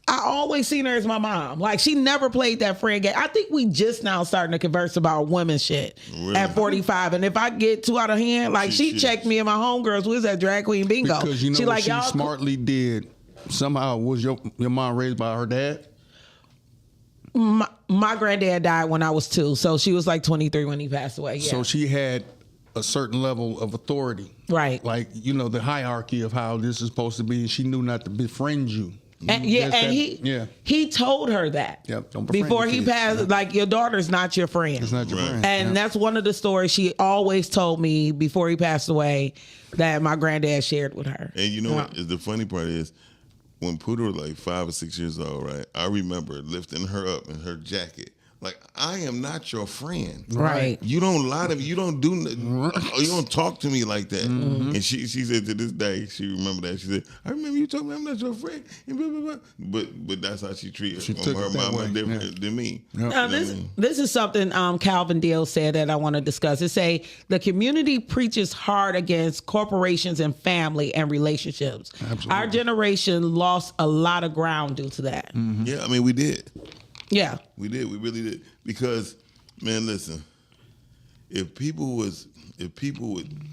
I always seen her as my mom. Like, she never played that friend game. I think we just now starting to converse about women shit at 45. And if I get too out of hand, like, she checked me and my homegirls. We was at Drag Queen Bingo. Because she like, she smartly did. Somehow, was your mom raised by her dad? My granddad died when I was 2. So she was like 23 when he passed away. Yeah. So she had a certain level of authority. Right. Like, the hierarchy of how this is supposed to be. And she knew not to befriend you. And he told her that. Yep. Don't befriend before your he kids. passed, Yep. like, your daughter's not your friend. It's not your friend. And Yep. that's one of the stories she always told me before he passed away that my granddad shared with her. And you know what? The funny part is, when Poodle was like 5 or 6 years old, right? I remember lifting her up in her jacket. Like, I am not your friend. Right. You don't lie to me. You don't do you don't talk to me like that. Mm-hmm. And she said to this day, she remembered that. She said, I remember you told me I'm not your friend. And blah, blah, blah. But that's how she treated She took her it that mama way. different than me. Yep. You know Now, what I mean? this is something Calvin Deal said that I want to discuss. It say the community preaches hard against corporations and family and relationships. Absolutely. Our generation lost a lot of ground due to that. Yeah, I mean, we did. Yeah. We did. We really did. Because, man, listen, if people would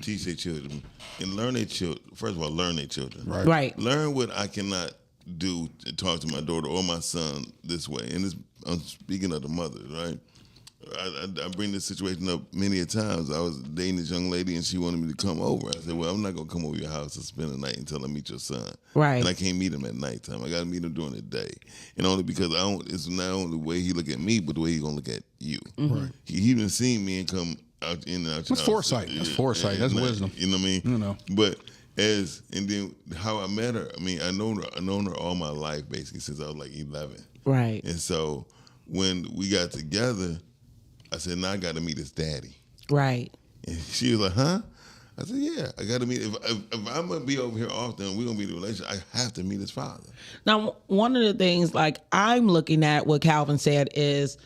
teach their children and learn their children, first of all, learn their children. Right. Learn what I cannot do to talk to my daughter or my son this way. And I'm speaking of the mothers, right? I bring this situation up many a times. I was dating this young lady and she wanted me to come over. I said, well, I'm not going to come over your house and spend the night until I meet your son. Right. And I can't meet him at nighttime. I got to meet him during the day. And only because it's not only the way he look at me, but the way he going to look at you. Right. He even seen me and come out in and out. That's foresight. That's foresight. That's wisdom. You know what I mean? You know. But and then how I met her, I mean, I've known her all my life, basically, since I was like 11. Right. And so when we got together, I said, now I got to meet his daddy. Right. And she was like, huh? I said, yeah, I got to meet. If I'm going to be over here often, we're going to be in a relationship, I have to meet his father. Now, one of the things like I'm looking at what Calvin said is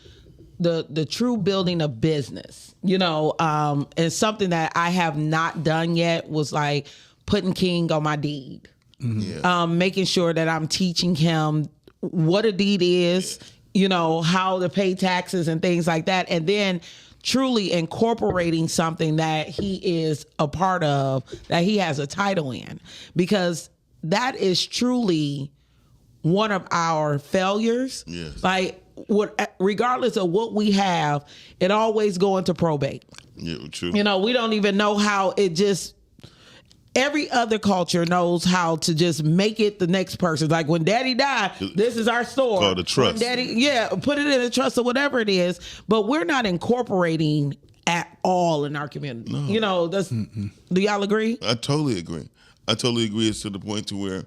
the true building of business, and something that I have not done yet was like putting King on my deed. Mm-hmm. Yeah. Making sure that I'm teaching him what a deed is, how to pay taxes and things like that. And then truly incorporating something that he is a part of, that he has a title in, because that is truly one of our failures. Yes. Like, regardless of what we have, it always go into probate. Yeah, true. We don't even know how it just... Every other culture knows how to just make it the next person. Like when daddy died, this is our store. Called a trust. When put it in a trust or whatever it is. But we're not incorporating at all in our community. No. Do y'all agree? I totally agree. It's to the point to where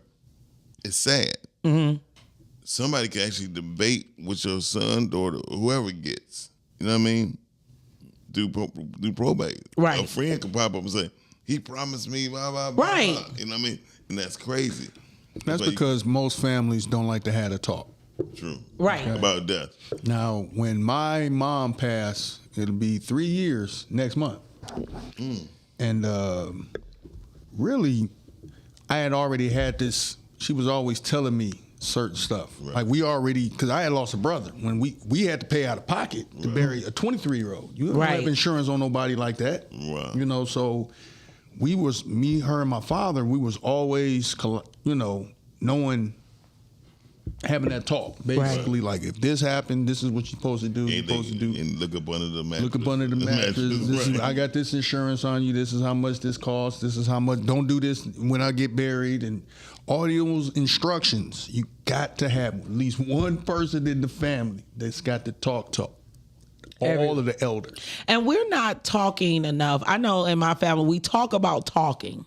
it's sad. Mm-hmm. Somebody can actually debate with your son, daughter, whoever gets. You know what I mean? Do probate. Right. A friend could pop up and say, he promised me, blah, blah, blah. Right. Blah. You know what I mean? And that's crazy. That's But because most families don't like to have a talk. True. Right. About death. Now, when my mom passed, it'll be 3 years next month. And really, I had already had this. She was always telling me certain stuff. Right. Like because I had lost a brother when we had to pay out of pocket to bury a 23-year-old. You don't have insurance on nobody like that. Wow. So we was, me, her, and my father, we was always, knowing, having that talk. Basically, like, if this happened, this is what you're supposed to do. And look up under the mattress. Look up under the mattress. I got this insurance on you. This is how much this costs. This is how much. Don't do this when I get buried. And all those instructions, you got to have at least one person in the family that's got to talk to all of the elders. And we're not talking enough. I know in my family, we talk about talking,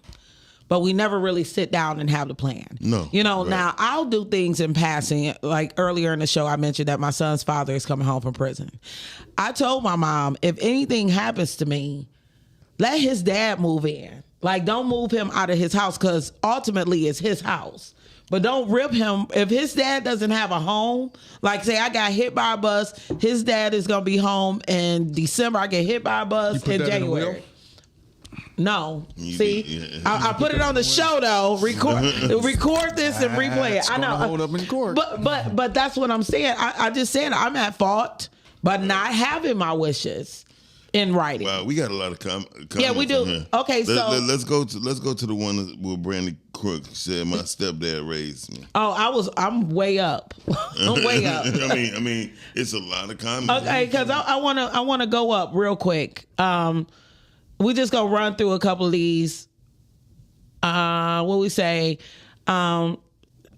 but we never really sit down and have the plan. No. Now I'll do things in passing. Like earlier in the show, I mentioned that my son's father is coming home from prison. I told my mom, if anything happens to me, let his dad move in. Like, don't move him out of his house, because ultimately it's his house. But don't rip him. If his dad doesn't have a home, like say I got hit by a bus, his dad is going to be home in December. I get hit by a bus in January. No. See, I put it on the show though. Record this and replay it. I know. Hold up in court. But that's what I'm saying. I just said I'm at fault by not having my wishes in writing. Wow, we got a lot of comments. Yeah, we do. Here. Okay, let's go to the one where Brandy Crook said my stepdad raised me. Oh, I'm way up. I'm way up. I mean, it's a lot of comments. Okay, because I wanna go up real quick. We just gonna run through a couple of these. What we say?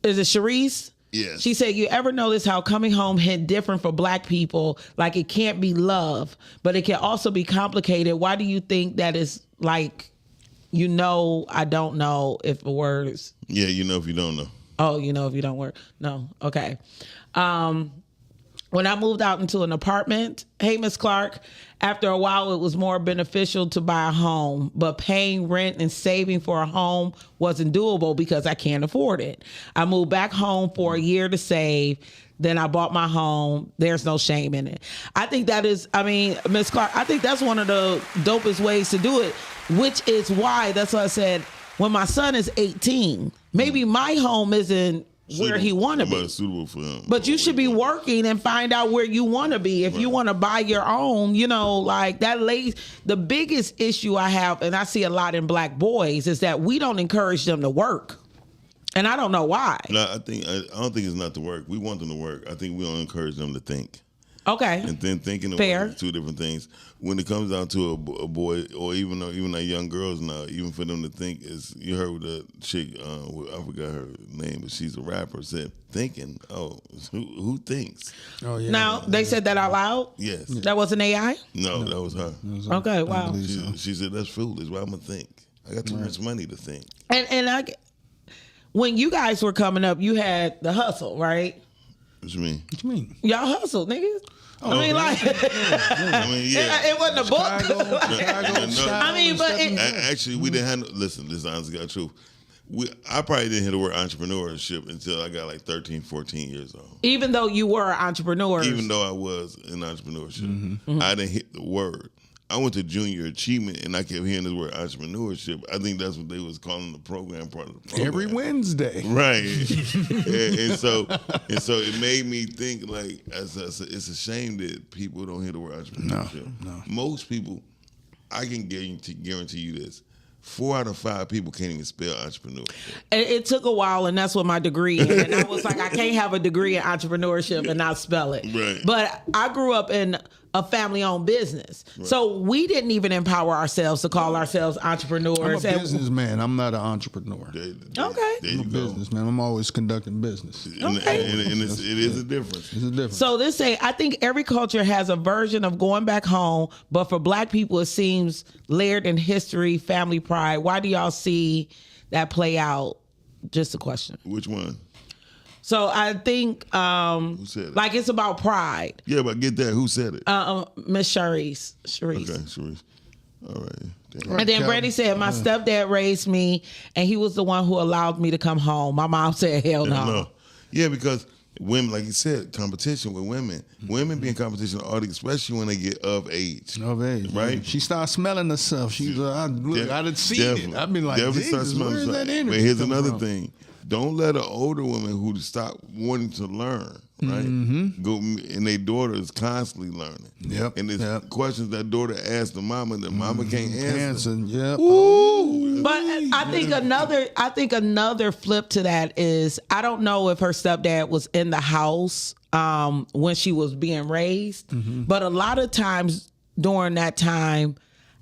Is it Sharice? Yes. She said, you ever notice how coming home hit different for Black people? Like it can't be love, but it can also be complicated. Why do you think that is like, I don't know if the words. Yeah, if you don't know. Oh, if you don't work. No. Okay. When I moved out into an apartment, hey, Miss Clark, after a while, it was more beneficial to buy a home, but paying rent and saving for a home wasn't doable because I can't afford it. I moved back home for a year to save. Then I bought my home. There's no shame in it. I think that is, Miss Clark, I think that's one of the dopest ways to do it, which is why, that's why I said, when my son is 18, maybe my home isn't where he want to be. Suitable for him. But you should be working and find out where you want to be. If you want to buy your own, like that the biggest issue I have, and I see a lot in Black boys, is that we don't encourage them to work. And I don't know why. No, I don't think it's not to work. We want them to work. I think we don't encourage them to think. Okay. And then thinking of two different things. When it comes down to a boy, or even like young girls now, even for them to think, is you heard the chick, I forgot her name, but she's a rapper, said thinking. Oh, who thinks? Oh yeah. Now they said that out loud. Yes. That wasn't AI. No, that was her. Okay. Wow. She said that's foolish. Why I'm gonna think? I got too much money to think. And when you guys were coming up, you had the hustle, right? What you mean? What you mean? Y'all hustled, niggas. Oh, I mean, like, it wasn't a book. Actually, we didn't have. Listen, this is honestly God's truth. I probably didn't hear the word entrepreneurship until I got like 13, 14 years old. Even though you were entrepreneurs. Even though I was in entrepreneurship, I didn't hit the word. I went to junior achievement and I kept hearing this word entrepreneurship. I think that's what they was calling the program, part of the program. Every Wednesday. Right. and so it made me think like, it's a shame that people don't hear the word entrepreneurship. No. Most people, I can guarantee you this, 4 out of 5 people can't even spell entrepreneurship. It took a while, and that's what my degree in. And I was like, I can't have a degree in entrepreneurship and not spell it. Right. But I grew up in a family-owned business. Right. So we didn't even empower ourselves to call ourselves entrepreneurs. I'm a businessman. I'm not an entrepreneur. Okay. I'm a businessman. I'm always conducting business. Okay. And it is a difference. It's a difference. So I think every culture has a version of going back home, but for Black people, it seems layered in history, family pride. Why do y'all see that play out? Just a question. Which one? So I think who said it? Like it's about pride. Yeah, but get that. Who said it? Miss Sharice. Okay, Sharice. All right. Damn. And then Brandy said, my stepdad raised me and he was the one who allowed me to come home. My mom said, hell no. Yeah, because women, like you said, competition with women. Women be in competition all the, especially when they get of age. Of age. Right? She starts smelling herself. She's I didn't see it. I've been like, Jesus, where's that energy? But here's another thing. Don't let an older woman who stop wanting to learn, right? Go and their daughter is constantly learning. Yep. And there's questions that daughter asks the mama that mama can't answer. Yep. Ooh. But I think another flip to that is I don't know if her stepdad was in the house when she was being raised, but a lot of times during that time,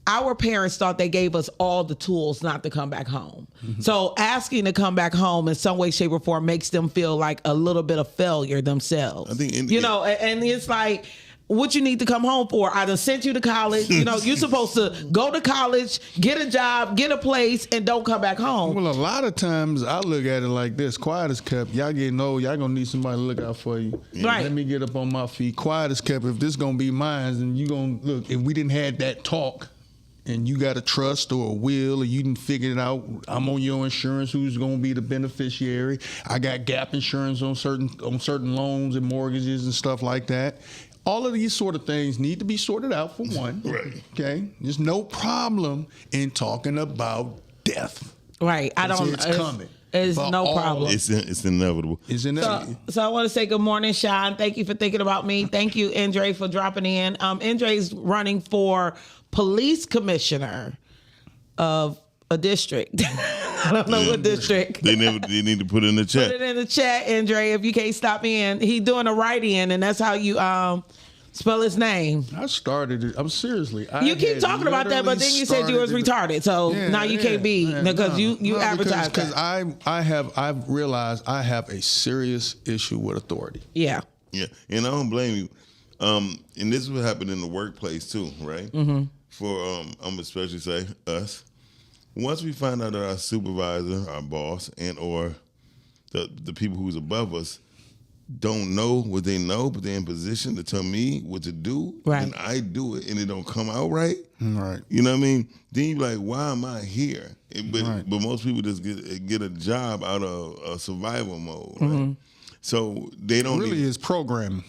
our parents thought they gave us all the tools not to come back home. So asking to come back home in some way, shape, or form makes them feel like a little bit of failure themselves. I think, and it's like, what you need to come home for? I done sent you to college. You're supposed to go to college, get a job, get a place, and don't come back home. Well, a lot of times I look at it like this. Quiet as kept. Y'all getting old. Y'all going to need somebody to look out for you. Right. Let me get up on my feet. Quiet as kept. If this going to be mine, then you going to look. If we didn't have that talk, and you got a trust or a will, or you didn't figure it out, I'm on your insurance, who's going to be the beneficiary. I got gap insurance on certain loans and mortgages and stuff like that. All of these sort of things need to be sorted out for one. Right. Okay? There's no problem in talking about death. Right. It's coming. It's no problem. It's inevitable. It's inevitable. So I want to say good morning, Sean. Thank you for thinking about me. Thank you, Andre, for dropping in. Andre's running for police commissioner of a district. I don't know what district. They need to put it in the chat. Put it in the chat, Andre, if you can't stop in. He's doing a write-in, and that's how you Spell his name. I started it. I'm seriously. You keep talking about that, but then you said you was retarded. So now you can't be because you advertise because I've realized I have a serious issue with authority. Yeah. Yeah, and I don't blame you. And this is what happened in the workplace too, right? Mm-hmm. For I'm especially say us. Once we find out that our supervisor, our boss, and or the people who's above us don't know what they know, but they're in position to tell me what to do, right? And I do it, and it don't come out right. Right. You know what I mean? Then you be like, why am I here? Right. But most people just get a job out of a survival mode, right? Mm-hmm. So they don't really is programming.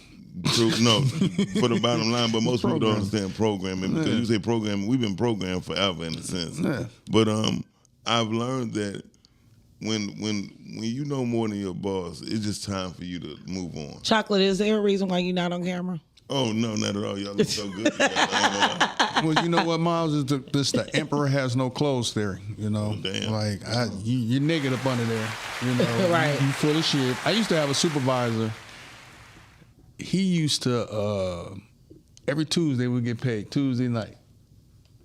True, no, for the bottom line, but most people don't understand programming because you say programming. We've been programmed forever in a sense. Yeah. But I've learned that when you know more than your boss, it's just time for you to move on. Chocolate, is there a reason why you're not on camera? Oh no, not at all. Y'all look so good. Well, you know what, Miles, is the emperor has no clothes theory. You know, like you're naked up under there. You know, right? You full of shit. I used to have a supervisor. He used to every Tuesday we get paid Tuesday night,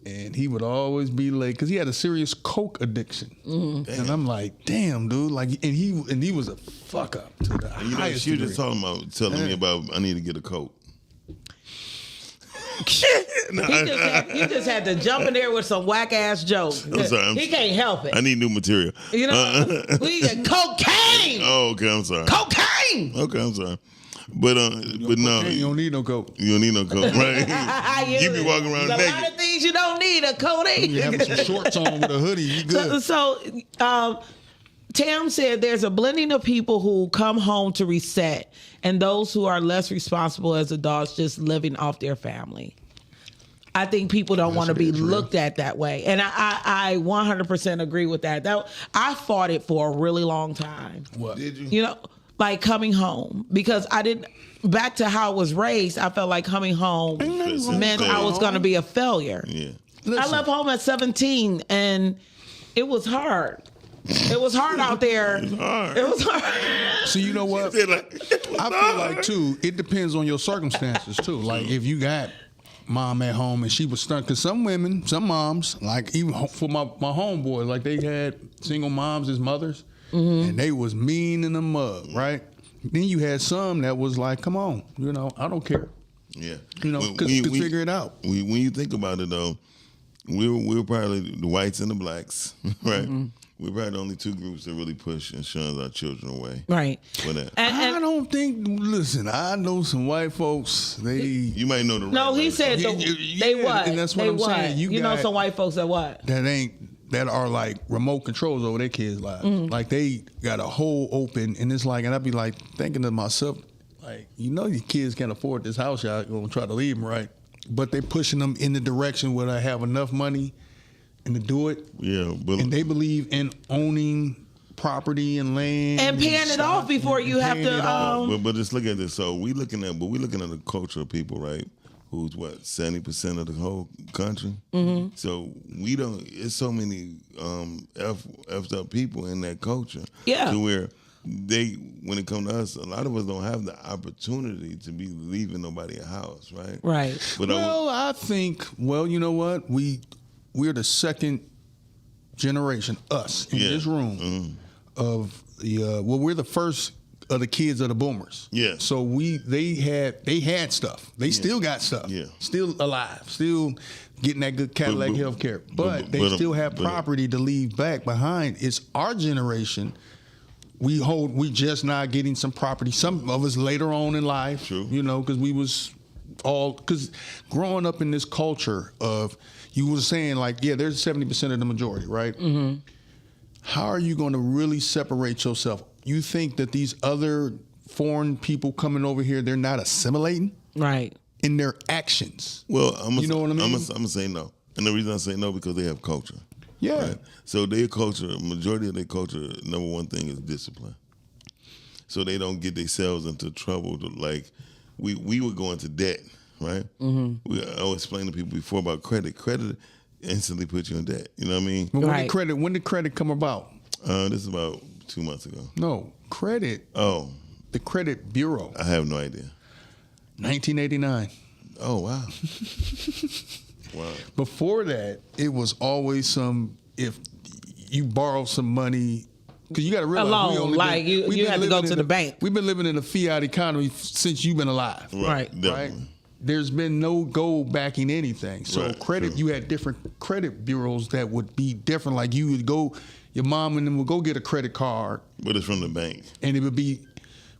and he would always be late because he had a serious coke addiction. Mm-hmm. And I'm like, damn, dude, like, and he was a fuck up to the highest she was degree. just telling me about I need to get a coat. He just had to jump in there with some whack ass joke. I'm sorry, he can't help it. I need new material. You know, we get cocaine. Oh, okay, I'm sorry. Cocaine. Okay, I'm sorry. But no, you don't need no coat. You don't need no coat, right? You be walking around naked. A lot of things you don't need a coat in. You have some shorts on with a hoodie. You good? So Tam said there's a blending of people who come home to reset and those who are less responsible as adults just living off their family. I think people don't want to be looked at that way. And I 100% agree with that. I fought it for a really long time. What? Did you? You know, like coming home, because back to how I was raised, I felt like coming home meant I was going to be a failure. Yeah. I left home at 17 and it was hard. It was hard out there. It was hard. So you know what? I feel like too, it depends on your circumstances too. Like if you got mom at home and she was stuck, because some women, some moms, like even for my homeboys, like they had single moms as mothers, and they was mean in the mug, right? Then you had some that was like, come on, you know, I don't care. Yeah. You know, could figure it out. When you think about it though, we're probably the whites and the blacks, right? Mm-hmm. We're probably the only two groups that really push and shun our children away. Right. For that. I don't think, listen, I know some white folks, You might know the No, he said they what? And that's what I'm saying. You know some white folks that what? That are like remote controls over their kids' lives. Mm-hmm. Like they got a hole open and it's like, and I'd be like thinking to myself, like, you know your kids can't afford this house, y'all gonna try to leave them, right? But they pushing them in the direction where they have enough money and to do it. Yeah, and they believe in owning property and land and paying it off before you have to. But just look at this. So we're looking at the culture of people, right? Who's what 70% of the whole country. Mm-hmm. So we don't. It's so many effed up people in that culture. Yeah. To where when it comes to us, a lot of us don't have the opportunity to be leaving nobody a house, right? Right. But I think. Well, you know what? We're the second generation, us in this room, of the. We're the first of the kids of the boomers. Yeah. So they had stuff. They still got stuff. Yeah. Still alive. Still getting that good Cadillac health care. But they still have property to leave back behind. It's our generation. We just not getting some property. Some of us later on in life. True. You know, because because growing up in this culture of, you was saying like, yeah, there's 70% of the majority, right? Mm-hmm. How are you going to really separate yourself? You think that these other foreign people coming over here, they're not assimilating? Right. In their actions. Well, you know what I mean? I'm going to say no. And the reason I say no, because they have culture. Yeah. Right? So their culture, majority of their culture, number one thing is discipline. So they don't get themselves into trouble. Like we would go into debt, right? Mm-hmm. I always explain to people before about credit. Credit instantly puts you in debt. You know what I mean? But when did credit come about? This is about 2 months ago. No, credit. Oh. The Credit Bureau. I have no idea. 1989. Oh, wow. Wow. Before that, it was always if you borrow some money, because you got to realize you had to go to the bank. We've been living in a fiat economy since you've been alive. Right. Right. There's been no gold backing anything. So credit, you had different credit bureaus that would be different. Like you would go, your mom and them would go get a credit card. But it's from the bank. And it would be,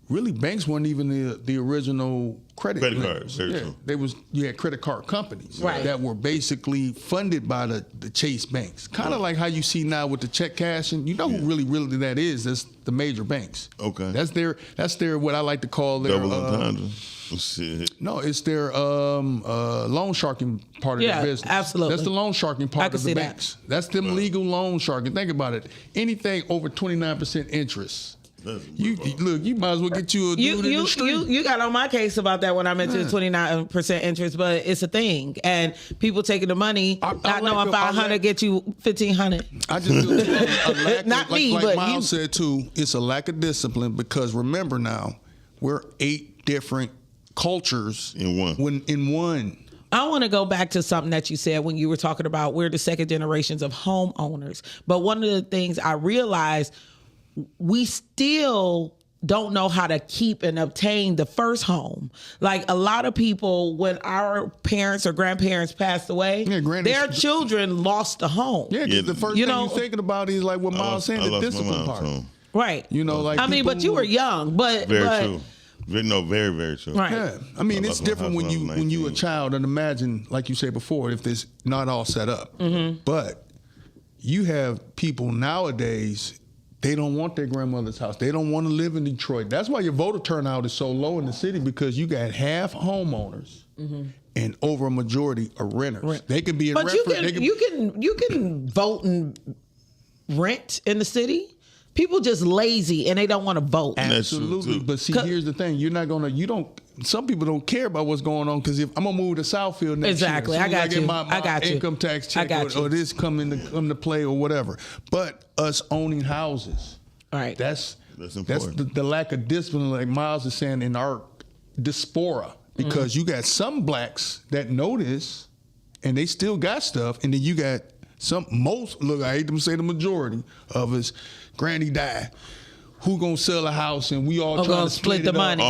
really, banks weren't even the original credit cards. You had credit card companies that were basically funded by the Chase banks. Kind of like how you see now with the check cashing. You know who really that is? That's the major banks. Okay. That's their what I like to call their double entendre. Shit. No, it's their loan sharking part of their business. Absolutely. That's the loan sharking part of the banks. That's them legal loan sharking. Think about it. Anything over 29% interest. You might as well get you a dude in the street. You got on my case about that when I mentioned 29% interest, but it's a thing, and people taking the money, not knowing 500 get you 1,500. I just feel a lack not of, me, like but Miles said too. It's a lack of discipline because remember now, we're 8 different cultures in one. I want to go back to something that you said when you were talking about we're the second generations of homeowners, but one of the things I realized, we still don't know how to keep and obtain the first home. Like a lot of people, when our parents or grandparents passed away, their children lost the home. Yeah, because the first thing you're thinking about is like what Miles saying, the discipline part. Right. You know, like but you were young, but true. No, very, very true. Right. Yeah. I mean, it's different when you a child, and imagine, like you said before, if it's not all set up. Mm-hmm. But you have people nowadays, they don't want their grandmother's house. They don't want to live in Detroit. That's why your voter turnout is so low in the city, because you got half homeowners and over a majority are renters. They can be in But you can vote and rent in the city. People just lazy and they don't want to vote. Absolutely. But see, here's the thing. Some people don't care about what's going on, because if I'm going to move to Southfield next year. Exactly. I got you. I got income tax check or this come to play or whatever. But us owning houses. Right. That's important. the lack of discipline, like Miles is saying, in our diaspora. Because you got some blacks that know this and they still got stuff. And then you got I hate to say the majority of us, granny died. Who gonna sell a house and we all trying to split the money?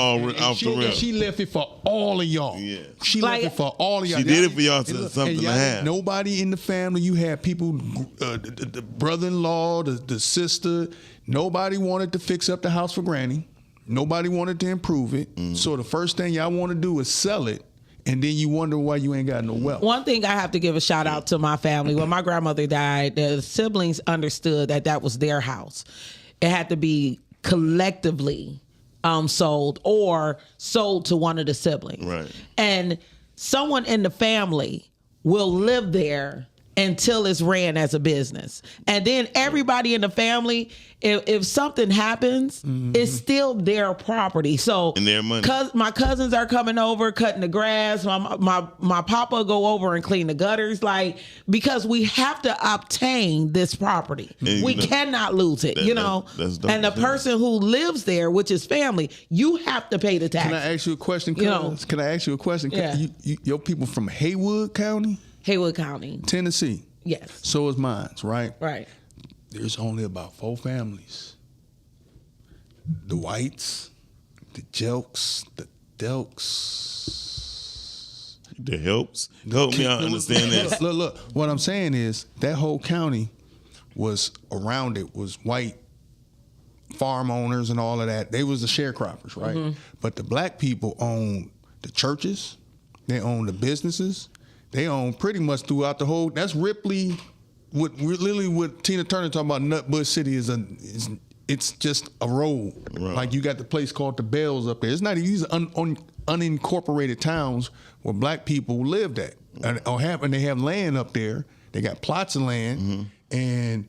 She left it for all of y'all. Yeah. She left it for all of y'all. She did it for y'all to something to have. Nobody in the family. You had people, the brother-in-law, the sister. Nobody wanted to fix up the house for granny. Nobody wanted to improve it. So the first thing y'all want to do is sell it. And then you wonder why you ain't got no wealth. One thing I have to give a shout out to my family. When my grandmother died, the siblings understood that was their house. It had to be collectively sold or sold to one of the siblings. Right. And someone in the family will live there until it's ran as a business. And then everybody in the family, if something happens, it's still their property. So and their money. My cousins are coming over, cutting the grass. My papa go over and clean the gutters, because we have to obtain this property. We cannot lose it, That's dope. And the person who lives there, which is family, you have to pay the tax. Can I ask you a question, cuz? Can I ask you a question? Yeah. Your people from Haywood County? Haywood County. Tennessee. Yes. So is mine, right? Right. There's only about 4 families. The Whites, the Jelks, the Delks. The Helps? Help me out understand this. Look. What I'm saying is that whole county was around it was white farm owners and all of that. They was the sharecroppers, right? But the black people owned the churches. They owned the businesses. They own pretty much throughout the whole. That's Ripley. What Tina Turner talking about Nutbush City it's just a road. Right. Like you got the place called the Bells up there. It's not these unincorporated towns where black people lived at and they have land up there. They got plots of land, and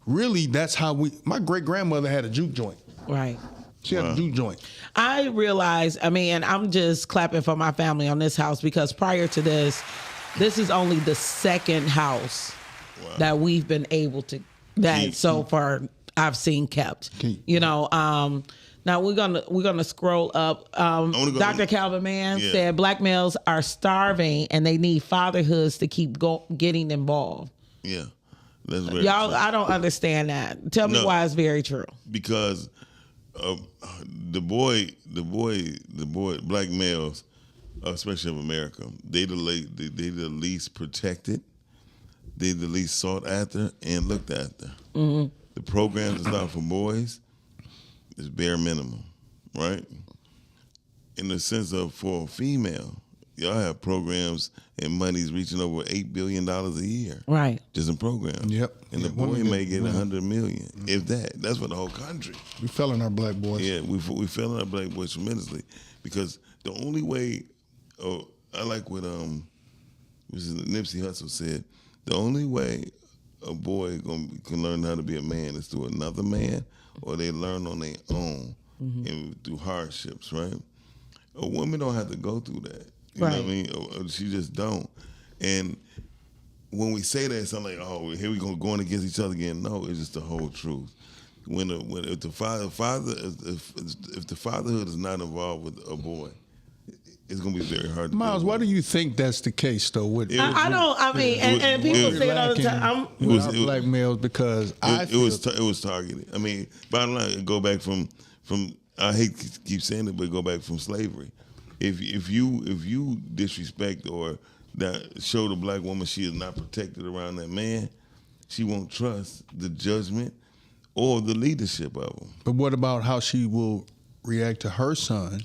really that's how my great grandmother had a juke joint. Right. She had a juke joint. I realized. And I'm just clapping for my family on this house, because prior to this is only the second house that we've been able to, so far I've seen kept. Now we're gonna scroll up. Dr. Calvin Mann said black males are starving and they need fatherhoods to keep getting involved. Yeah, that's very y'all. true. I don't understand that. Tell me why it's very true. Because the black males, especially of America, they the least protected, they the least sought after and looked after. Mm-hmm. The programs that's out for boys is bare minimum, right? In the sense of for a female, y'all have programs and money's reaching over $8 billion a year, right? Just in programs. Yep. And the boy may get $100 million, if that. That's for the whole country. We fell in our black boys. Yeah, we fell in our black boys tremendously because the only way. I like what Nipsey Hussle said. The only way a boy can learn how to be a man is through another man, or they learn on their own and through hardships. Right? A woman don't have to go through that. You know what I mean? She just don't. And when we say that, it's not like, oh, here we go going against each other again. No, it's just the whole truth. If the fatherhood is not involved with a boy, it's gonna be very hard. Miles, why do you think that's the case though? I don't. I mean, and people say it all the time. It was black males because it was targeted. I mean, bottom line, go back from. I hate to keep saying it, but go back from slavery. If you disrespect or that show the black woman she is not protected around that man, she won't trust the judgment or the leadership of him. But what about how she will react to her son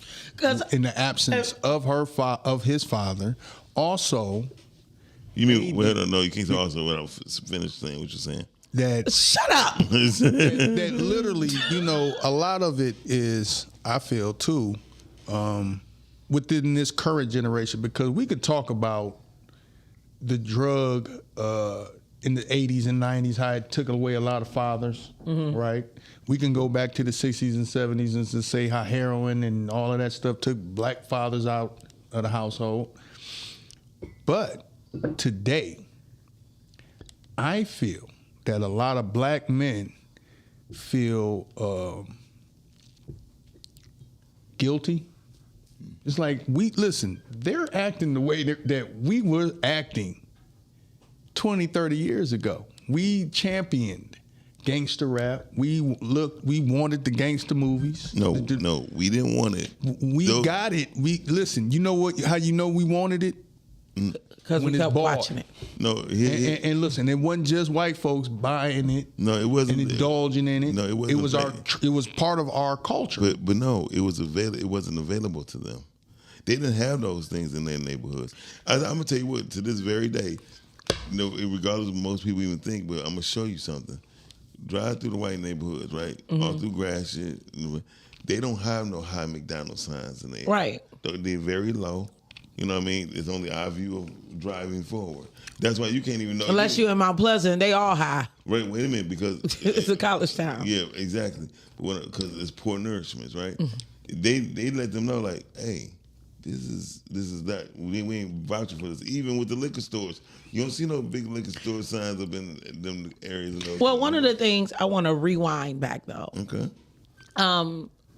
in the absence of his father? Also, you mean? Well, no, you can't say also without finish saying what you're saying. That shut up. that literally, a lot of it is, I feel too, within this current generation, because we could talk about the drug in the 80s and 90s, how it took away a lot of fathers, right? We can go back to the 60s and 70s and just say how heroin and all of that stuff took black fathers out of the household. But today, I feel that a lot of black men feel guilty. It's like, they're acting the way that we were acting 20, 30 years ago. We championed gangster rap. We wanted the gangster movies. No, we didn't want it. We got it. You know what? How you know we wanted it? Because we kept watching it. No, and listen, it wasn't just white folks buying it. No, it wasn't. And indulging in it. No, it wasn't. It was part of our culture. But no, it wasn't available to them. They didn't have those things in their neighborhoods. I'm gonna tell you what. To this very day, regardless of what most people even think, but I'm gonna show you something. Drive through the white neighborhoods, right? All through Gratiot. They don't have no high McDonald's signs in there. Right. They're very low. You know what I mean? It's only our view of driving forward. That's why you can't even know. Unless you're in Mount Pleasant, they all high. Wait a minute, because it's a college town. Yeah, exactly. Because it's poor nourishments, right? They let them know, like, hey, this is that. We ain't vouching for this. Even with the liquor stores, you don't see no big liquor store signs up in them areas. Well, one of the things I want to rewind back though. Okay.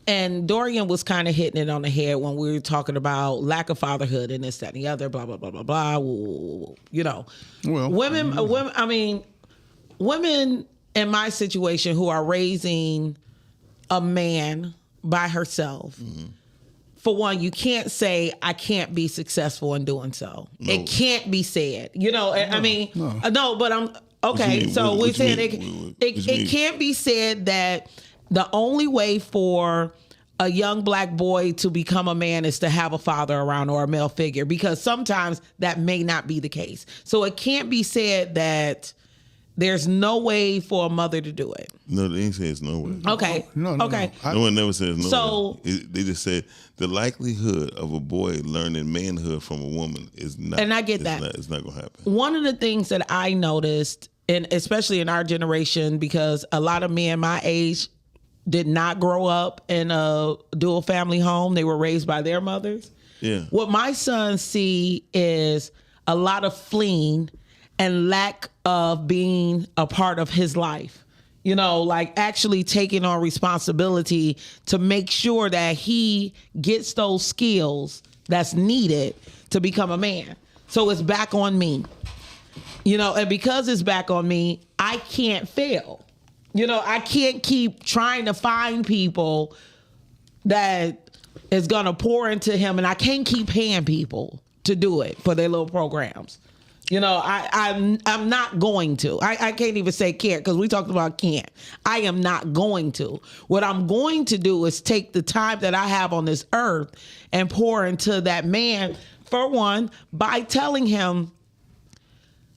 And Dorian was kind of hitting it on the head when we were talking about lack of fatherhood and this, that, and the other, blah, blah, blah, blah, blah. Well, women in my situation who are raising a man by herself, for one, you can't say, I can't be successful in doing so. No. It can't be said. But I'm, okay, so we're saying it can't be said that the only way for a young black boy to become a man is to have a father around or a male figure, because sometimes that may not be the case. So it can't be said that there's no way for a mother to do it. No, they didn't say it's no way. Okay. No. No one never says no way. They just said the likelihood of a boy learning manhood from a woman is not. And I get that. It's not going to happen. One of the things that I noticed, and especially in our generation, because a lot of men my age did not grow up in a dual family home. They were raised by their mothers. Yeah. What my sons see is a lot of fleeing and lack of being a part of his life. You know, like actually taking on responsibility to make sure that he gets those skills that's needed to become a man. So it's back on me. You know, and because it's back on me, I can't fail. You know, I can't keep trying to find people that is going to pour into him, and I can't keep paying people to do it for their little programs. You know, I'm not going to. I can't even say can't, because we talked about can't. I am not going to. What I'm going to do is take the time that I have on this earth and pour into that man, for one, by telling him,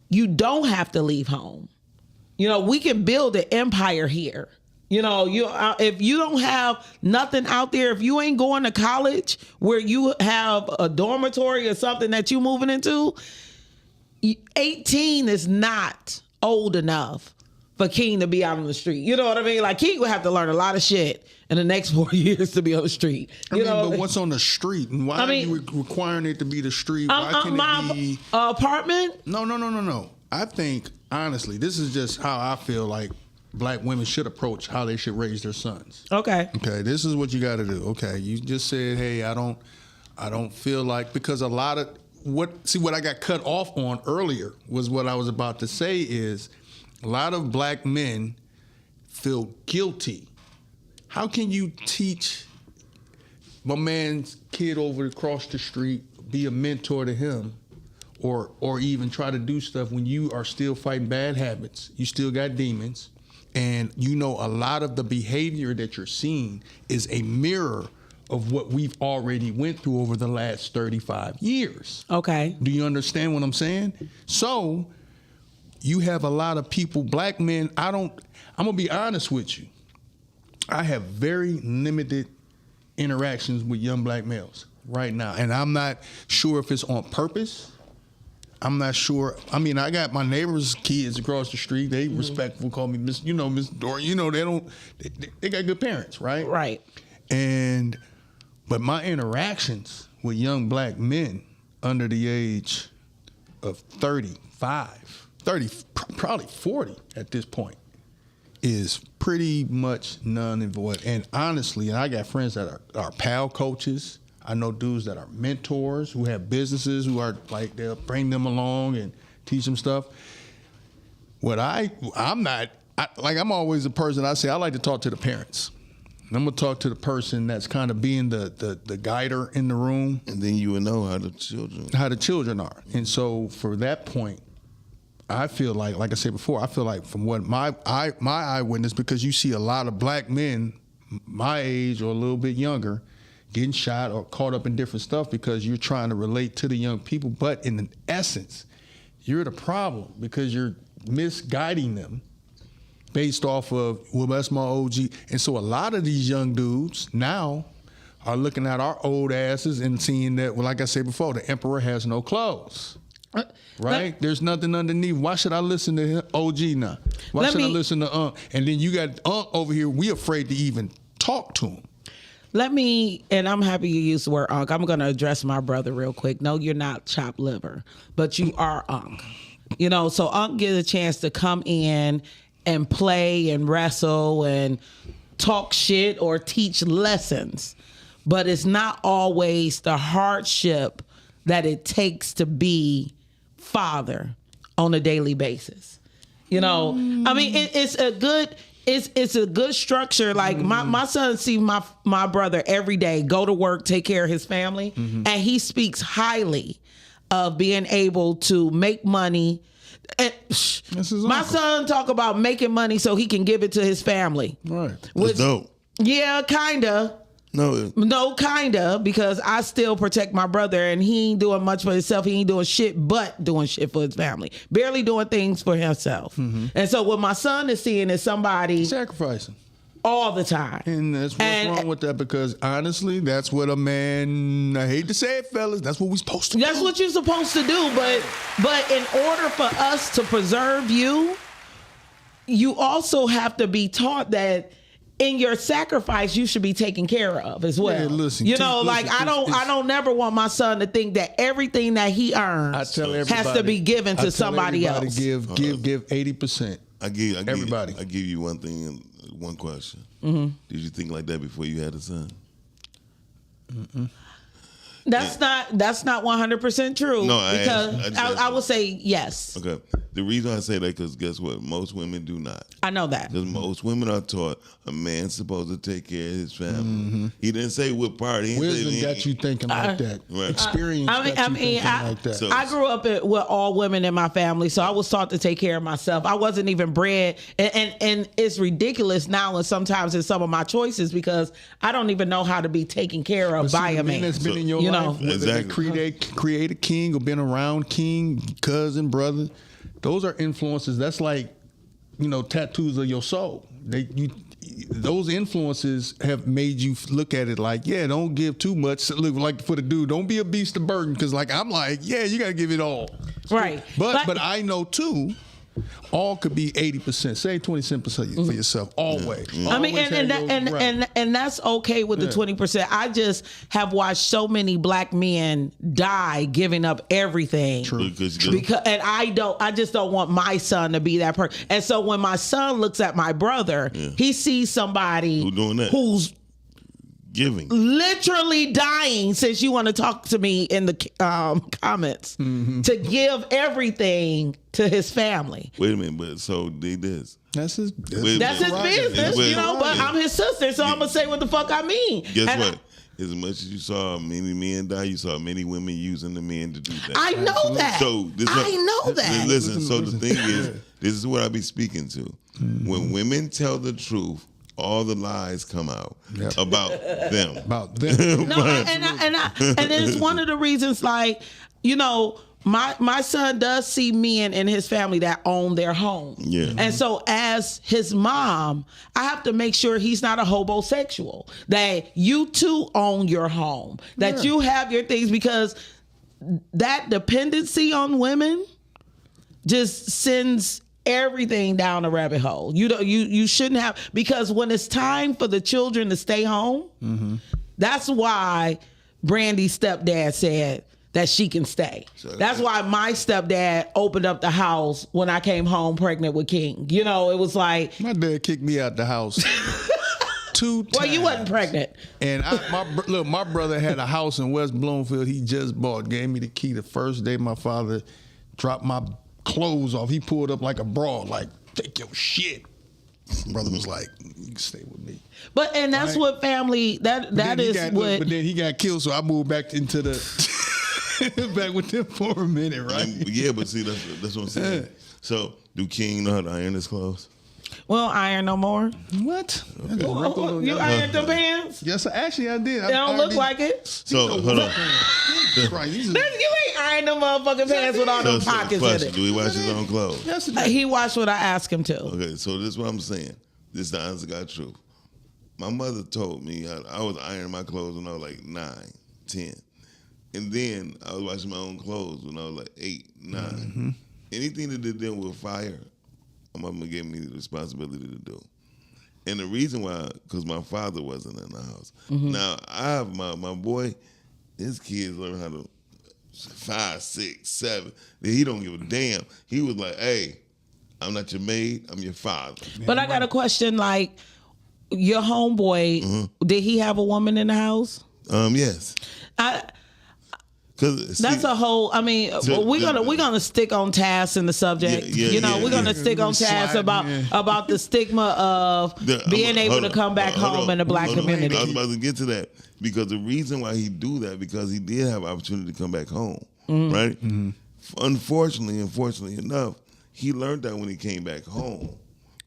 you don't have to leave home. You know, we can build an empire here. You know, if you don't have nothing out there, if you ain't going to college where you have a dormitory or something that you moving into, 18 is not old enough for King to be out on the street. You know what I mean? Like, King would have to learn a lot of shit in the next 4 years to be on the street. But what's on the street? And why are you requiring it to be the street? Why can't it be apartment? No. I think, honestly, this is just how I feel like black women should approach how they should raise their sons. Okay, this is what you got to do. Okay, you just said, hey, I don't feel like, because a lot of what I got cut off on earlier was what I was about to say is a lot of black men feel guilty. How can you teach my man's kid over across the street, be a mentor to him, or even try to do stuff when you are still fighting bad habits? You still got demons, and you know a lot of the behavior that you're seeing is a mirror of what we've already went through over the last 35 years. Okay. Do you understand what I'm saying? So you have a lot of people, black men, I'm gonna be honest with you. I have very limited interactions with young black males right now. And I'm not sure if it's on purpose. I'm not sure. I mean, I got my neighbors' kids across the street. They respectful, call me Miss, Miss Dora. They got good parents, right? Right. But my interactions with young black men under the age of 35, probably 40 at this point, is pretty much none and void. And honestly, I got friends that are PAL coaches. I know dudes that are mentors who have businesses who are like, they'll bring them along and teach them stuff. I'm always a person, I say I like to talk to the parents. I'm gonna talk to the person that's kind of being the guider in the room. And then you will know how the children are. And so for that point, I feel like I said before, I feel like from what my eyewitness, because you see a lot of black men my age or a little bit younger getting shot or caught up in different stuff because you're trying to relate to the young people. But in essence, you're the problem because you're misguiding them based off of, well, that's my OG. And so a lot of these young dudes now are looking at our old asses and seeing that, well, like I said before, the emperor has no clothes. Right? There's nothing underneath. Why should I listen to OG now? Why should I listen to Unc? And then you got Unc over here, we afraid to even talk to him. And I'm happy you used the word Unc. I'm going to address my brother real quick. No, you're not chopped liver, but you are Unc. So Unc gets a chance to come in and play and wrestle and talk shit or teach lessons. But it's not always the hardship that it takes to be father on a daily basis. I mean, it's a good structure. Like my son sees my brother every day go to work, take care of his family, and he speaks highly of being able to make money. And my son talk about making money so he can give it to his family. Right. That's dope. Yeah, kinda. No, kinda, because I still protect my brother and he ain't doing much for himself. He ain't doing shit but doing shit for his family. Barely doing things for himself. And so what my son is seeing is somebody sacrificing all the time. And that's what's wrong with that, because honestly, that's what a man, I hate to say it, fellas, that's what we're supposed to do. That's what you're supposed to do. But in order for us to preserve you, you also have to be taught that in your sacrifice, you should be taken care of as well. Yeah, listen, I don't never want my son to think that everything that he earns has to be given to somebody else. Give 80%. I give everybody. I give you one thing and one question. Mm-hmm. Did you think like that before you had a son? That's not 100% true. No, I would say yes. Okay. The reason I say that because guess what? Most women do not. I know that. Because most women are taught a man's supposed to take care of his family. He didn't say what part. He didn't Wisdom say got you thinking like that. Right. Experience got you thinking like that. So- I grew up with all women in my family, so I was taught to take care of myself. I wasn't even bred, and it's ridiculous now, and sometimes in some of my choices because I don't even know how to be taken care of by a man. That's been in your life, whether Exactly. they create a king or been around king, cousin, brother. Those are influences. That's like, tattoos of your soul. Those influences have made you look at it like, yeah, don't give too much. Look, like for the dude, don't be a beast of burden. Because I'm like, yeah, you got to give it all. Right. But I know too, all could be 80%. Say 20% for yourself. Always. I mean, and that's okay with the 20%. I just have watched so many black men die giving up everything. True. Because and I just don't want my son to be that person. And so when my son looks at my brother, he sees somebody who's giving, literally dying, since you want to talk to me in the comments, to give everything to his family. Wait a minute, but so did this. That's his business, but I'm his sister, so I'm going to say what the fuck I mean. Guess what? As much as you saw many men die, you saw many women using the men to do that. I know that. So I know that. Listen, so the thing is, this is what I be speaking to. When women tell the truth, all the lies come out about them. No, and it's one of the reasons, like, my son does see men in his family that own their home. Yeah. And so as his mom, I have to make sure he's not a homosexual, that you too own your home, that you have your things, because that dependency on women just sends everything down a rabbit hole. You shouldn't have, because when it's time for the children to stay home, that's why Brandy's stepdad said that she can stay. That's why my stepdad opened up the house when I came home pregnant with King. It was like, my dad kicked me out the house 2 times. Well, you wasn't pregnant. And my brother had a house in West Bloomfield he just bought. Gave me the key the first day my father dropped my clothes off. He pulled up like a broad, like, take your shit. Brother was like, you can stay with me. But that's right? What family that is what. But then he got killed, so I moved back into the back with them for a minute, right? Yeah, but see, that's what I'm saying. So, do King know how to iron his clothes? Well, iron no more. What? Okay. You ironed the pants? Yes, actually I did. They don't look like it. So, hold on. You ain't ironed them motherfucking pants with all them pockets in it. Do he wash his own clothes? Yes, he washed what I asked him to. Okay, so this is what I'm saying. This is the honest to God truth. My mother told me I was ironing my clothes when I was like 9, 10. And then I was washing my own clothes when I was like 8, 9. Anything that did deal with fire, my mama gave me the responsibility to do. And the reason why, because my father wasn't in the house. Now, I have my boy, his kids learn how to 5, 6, 7. He don't give a damn. He was like, hey, I'm not your maid, I'm your father. But I got a question, like, your homeboy, did he have a woman in the house? Yes. That's a whole. I mean, we're gonna stick on task in the subject. We're gonna stick on task about the stigma of being able to come back home in the black community. I was about to get to that because the reason why he do that because he did have opportunity to come back home, right? Unfortunately enough, he learned that when he came back home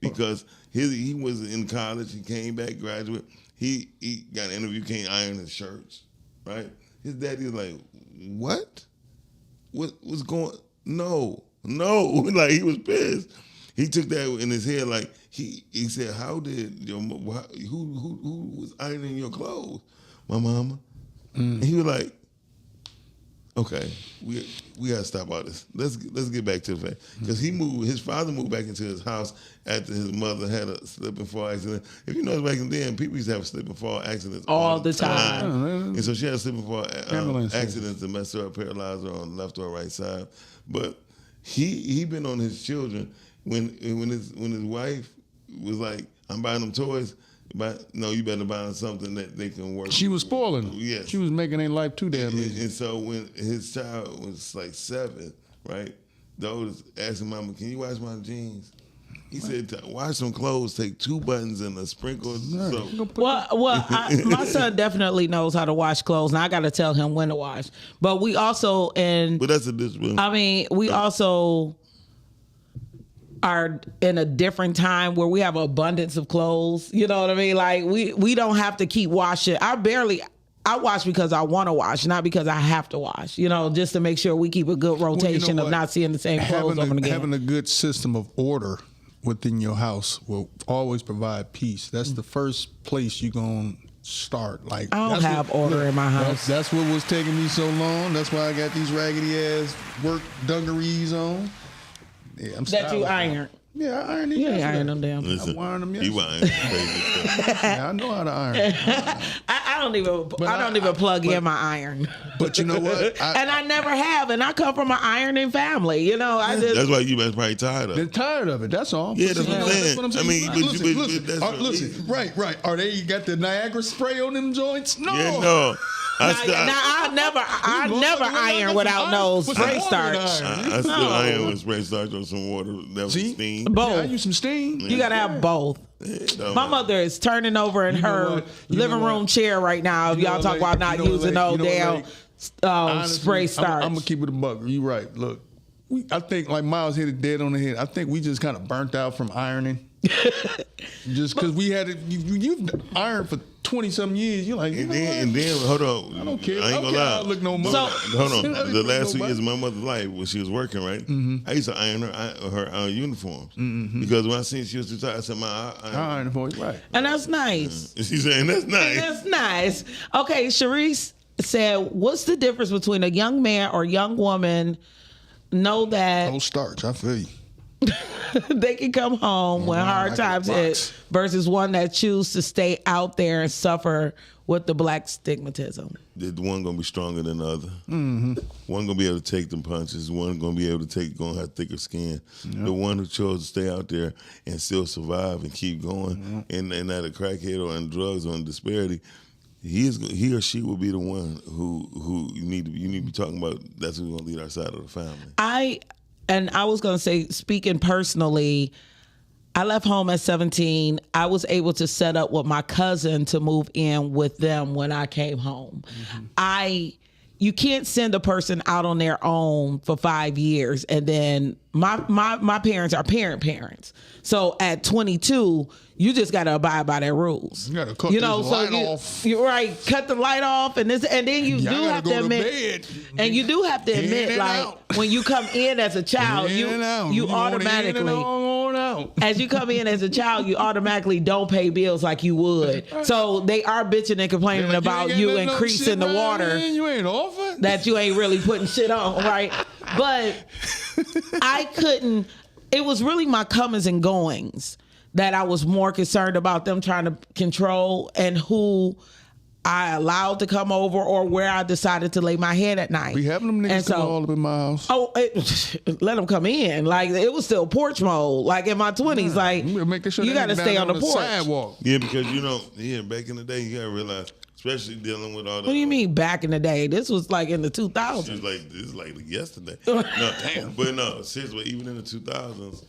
because he was in college. He came back, graduate. He got an interview, can't iron his shirts, right? His daddy's like, what? What's going? No. Like he was pissed. He took that in his head. Like he said, how did your who was ironing your clothes? My mama. And he was like, okay, we gotta stop all this. Let's get back to the fact because his father moved back into his house after his mother had a slip and fall accident. If you know back then, people used to have slip and fall accidents all the time. And so she had a slip and fall accidents that messed her up, paralyzed her on the left or right side. But he been on his children. when his wife was like, I'm buying them toys, but no, you better buy them something that they can work. She was spoiling him. Yes. She was making their life too damn easy. And so when his child was like 7, right, the oldest asked him, Mama, can you wash my jeans? He said, wash some clothes, take 2 buttons and a sprinkle of soap. Well, my son definitely knows how to wash clothes, and I got to tell him when to wash. But we also, But that's a discipline. I mean, we also are in a different time where we have an abundance of clothes. You know what I mean? Like, we don't have to keep washing. I wash because I want to wash, not because I have to wash, you know, just to make sure we keep a good rotation of not seeing the same clothes over and again. Having a good system of order within your house will always provide peace. That's the first place you're going to start. Like, I don't have order in my house. That's what was taking me so long. That's why I got these raggedy ass work dungarees on. Yeah, I'm that you iron. Yeah, I iron these. You ain't iron them damn. Listen, I iron them you yesterday. iron. Yeah, I know how to iron. I don't even plug in my iron. But you know what? And I never have, and I come from an ironing family. You know, That's why you been probably tired of They're it. tired of it. That's all. Yeah, that's what I'm saying. That's what I'm saying. I mean, listen. Right. Are they got the Niagara spray on them joints? No. Yeah, no. I never iron without no spray starch. I still iron with spray starch or some water. That was steam. Both. Yeah, I use some steam. You gotta have both. Yeah, My mother is turning over in her living room chair right now. If y'all talk about not using no damn spray starch. I'm gonna keep it a buck. You right. Look, I think like Miles hit it dead on the head. I think we just kind of burnt out from ironing. Just because we had it, you've ironed for 20-something years. You're like, and then hold on. I don't care. I ain't gonna lie. Look no more. Hold on. The last 2 years of my mother's life, when she was working, right, I used to iron her uniforms because when I seen she was too tired, I said, "I iron for you, right?" And that's nice. And she's saying that's nice. That's nice. Okay, Sharice said, "What's the difference between a young man or young woman know that no starch? I feel you." they can come home when hard times hit versus one that choose to stay out there and suffer with the black stigmatism. The one gonna be stronger than the other. Mm-hmm. One gonna be able to take them punches. One gonna be able to gonna have thicker skin. Yep. The one who chose to stay out there and still survive and keep going, and not a crackhead or on drugs or on disparity. He or she will be the one who you need to be talking about. That's who's gonna lead our side of the family. I was going to say, speaking personally, I left home at 17. I was able to set up with my cousin to move in with them when I came home. You can't send a person out on their own for 5 years. And then my parents are parents. So at 22, you just got to abide by their rules. You got to cut this light off. You're right. Cut the light off. And then you do have to admit. And you do have to admit, like, when you come in as a child, you automatically, as you come in as a child, you automatically don't pay bills like you would. So they are bitching and complaining about you increasing the water. You ain't offer that you ain't really putting shit on, right? But I couldn't. It was really my comings and goings that I was more concerned about them trying to control and who I allowed to come over or where I decided to lay my head at night. We having them niggas come all up in my house. Oh, let them come in. Like, it was still porch mode. Like in my 20s, like, you got to stay on the porch. Sidewalk. Yeah, because back in the day, you got to realize, especially dealing with all the. What do you mean back in the day? This was like in the 2000s. This is like yesterday. No, damn. But no, seriously, even in the 2000s,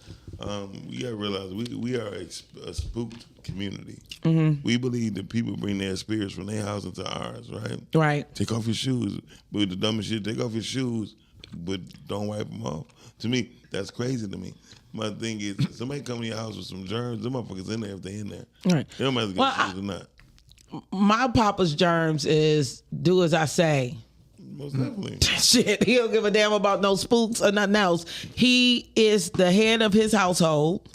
we got to realize we are a spooked community. Mm-hmm. We believe that people bring their spirits from their house into ours, right? Right. Take off your shoes. But the dumbest shit, take off your shoes, but don't wipe them off. To me, that's crazy to me. My thing is, somebody come to your house with some germs, them motherfuckers in there if they in there. Right. They don't matter if they get shoes or not. My papa's germs is do as I say. Most definitely. Shit, he don't give a damn about no spooks or nothing else. He is the head of his household.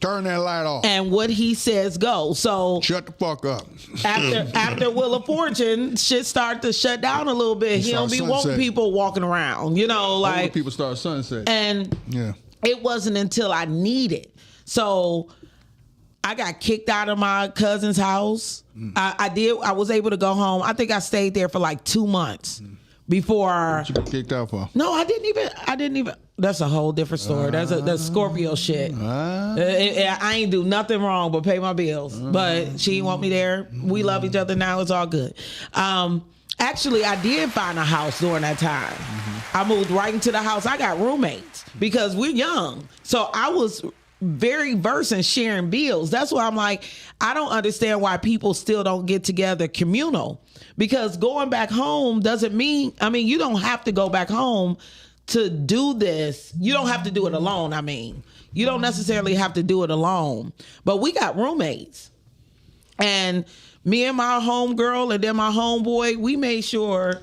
Turn that light off. And what he says goes. So shut the fuck up. After Wheel of Fortune, shit start to shut down a little bit. He don't be wanting people walking around, like older people start sunset. And it wasn't until I needed. So I got kicked out of my cousin's house. I was able to go home. I think I stayed there for like 2 months. before. What you got kicked out for? No, I didn't even. That's a whole different story. That's Scorpio shit. I ain't do nothing wrong but pay my bills. But she didn't want me there. We love each other now. It's all good. Actually, I did find a house during that time. I moved right into the house. I got roommates because we're young. So I was very versed in sharing bills. That's why I'm like, I don't understand why people still don't get together communal. Because going back home doesn't mean, you don't have to go back home to do this. You don't have to do it alone. You don't necessarily have to do it alone. But we got roommates. And me and my homegirl and then my homeboy, we made sure.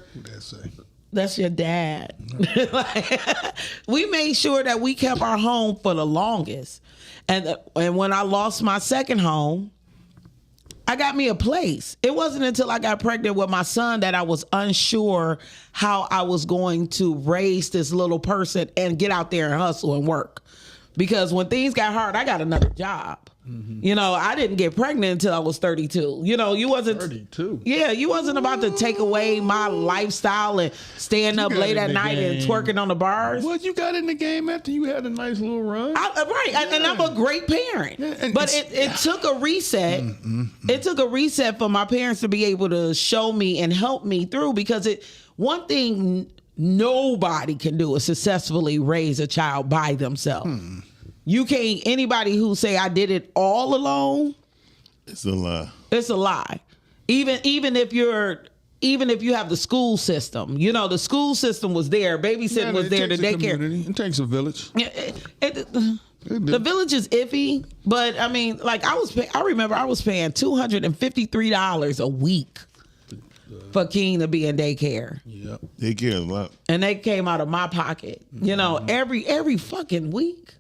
That's your dad. We made sure that we kept our home for the longest. And when I lost my second home, I got me a place. It wasn't until I got pregnant with my son that I was unsure how I was going to raise this little person and get out there and hustle and work. Because when things got hard, I got another job. I didn't get pregnant until I was 32. You wasn't 32. Yeah, you wasn't about to take away my lifestyle and staying up late at night and twerking on the bars. Well, you got in the game after you had a nice little run. And I'm a great parent. Yeah, but it took a reset. It took a reset for my parents to be able to show me and help me through, because one thing nobody can do is successfully raise a child by themselves. You can't. Anybody who say I did it all alone, it's a lie. It's a lie. Even if you have the school system, the school system was there. Babysitting was there. The daycare. It takes a village. The village is iffy, but I remember I was paying $253 a week for Keen to be in daycare. Yep, daycare is a lot, and they came out of my pocket. Every fucking week.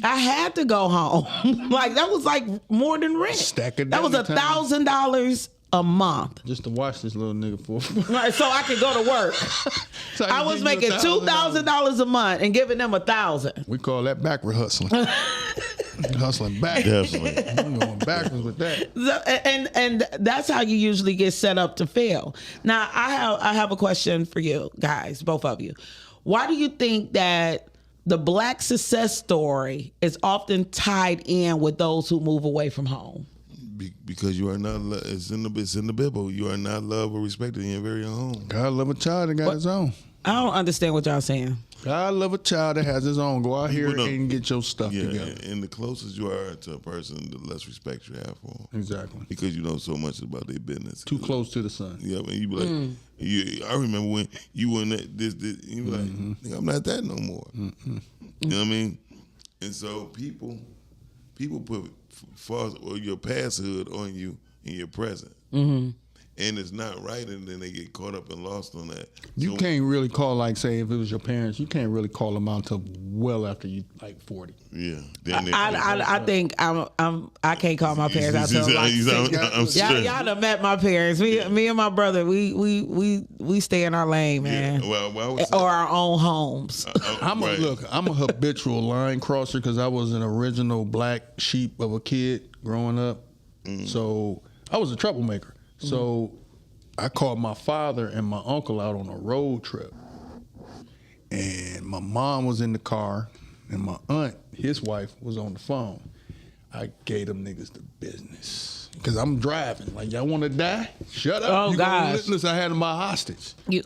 I had to go home. That was more than rent. That was $1,000 a month just to watch this little nigga for. Right, so I could go to work. I was making $2,000 a month and giving them $1,000. We call that backward hustling. Hustling back. Definitely. I'm going backwards with that. And that's how you usually get set up to fail. Now I have a question for you guys, both of you. Why do you think that the Black success story is often tied in with those who move away from home? Because you are not. It's in the Bible. You are not loved or respected in your very own home. God love a child that got his own. I don't understand what y'all saying. God love a child that has his own. Go out here and get your stuff together. And the closest you are to a person, the less respect you have for them. Exactly. Because you know so much about their business. Too close to the sun. Yeah, and you be like, I remember when you were in this you be like, I'm not that no more. You know what I mean? And so people put false or your pasthood on you in your present. And it's not right, and then they get caught up and lost on that. You can't really call, say if it was your parents, you can't really call them out until well after you 40. Yeah, I think I can't call my parents out until y'all done met my parents. Me and my brother, we stay in our lane, man. Yeah, or our own homes. I'm a habitual line crosser because I was an original black sheep of a kid growing up. So I was a troublemaker. So I called my father and my uncle out on a road trip. And my mom was in the car and my aunt, his wife, was on the phone. I gave them niggas the business. Because I'm driving. Y'all want to die? Shut up. Oh, gosh. Listen, I had them by hostage. You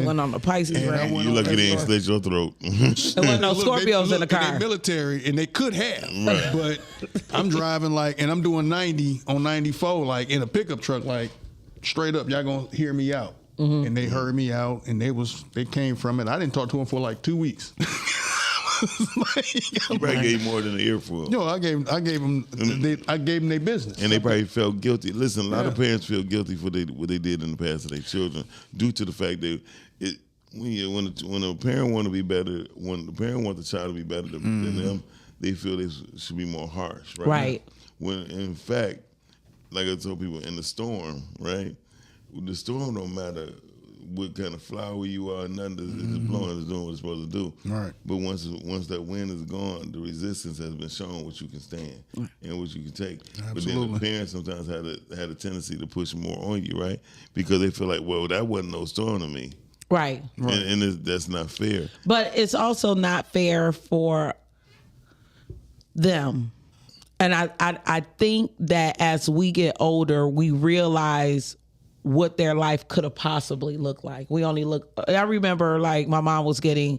went on the Pisces run. You lucky they ain't slit your throat. There wasn't no Scorpios in the car. They're military, and they could have. Right. But I'm driving and I'm doing 90 on 94, in a pickup truck, straight up, y'all gonna hear me out. And they heard me out, and they came from it. I didn't talk to them for 2 weeks. You probably gave more than an earful. No, I gave them their business, and they probably felt guilty. Listen, a lot of parents feel guilty for what they did in the past to their children due to the fact that when a parent want to be better, when the parent want the child to be better than them, they feel they should be more harsh, right? Right. When in fact, like I told people, in the storm, right? The storm don't matter what kind of flower you are, nothing is blowing is doing what it's supposed to do. Right. But once that wind is gone, the resistance has been shown what you can stand and what you can take. Absolutely. But then the parents sometimes had a tendency to push more on you, right? Because they feel like, well, that wasn't no storm to me. Right. And that's not fair. But it's also not fair for them. And I think that as we get older, we realize what their life could have possibly looked like. I remember like my mom was getting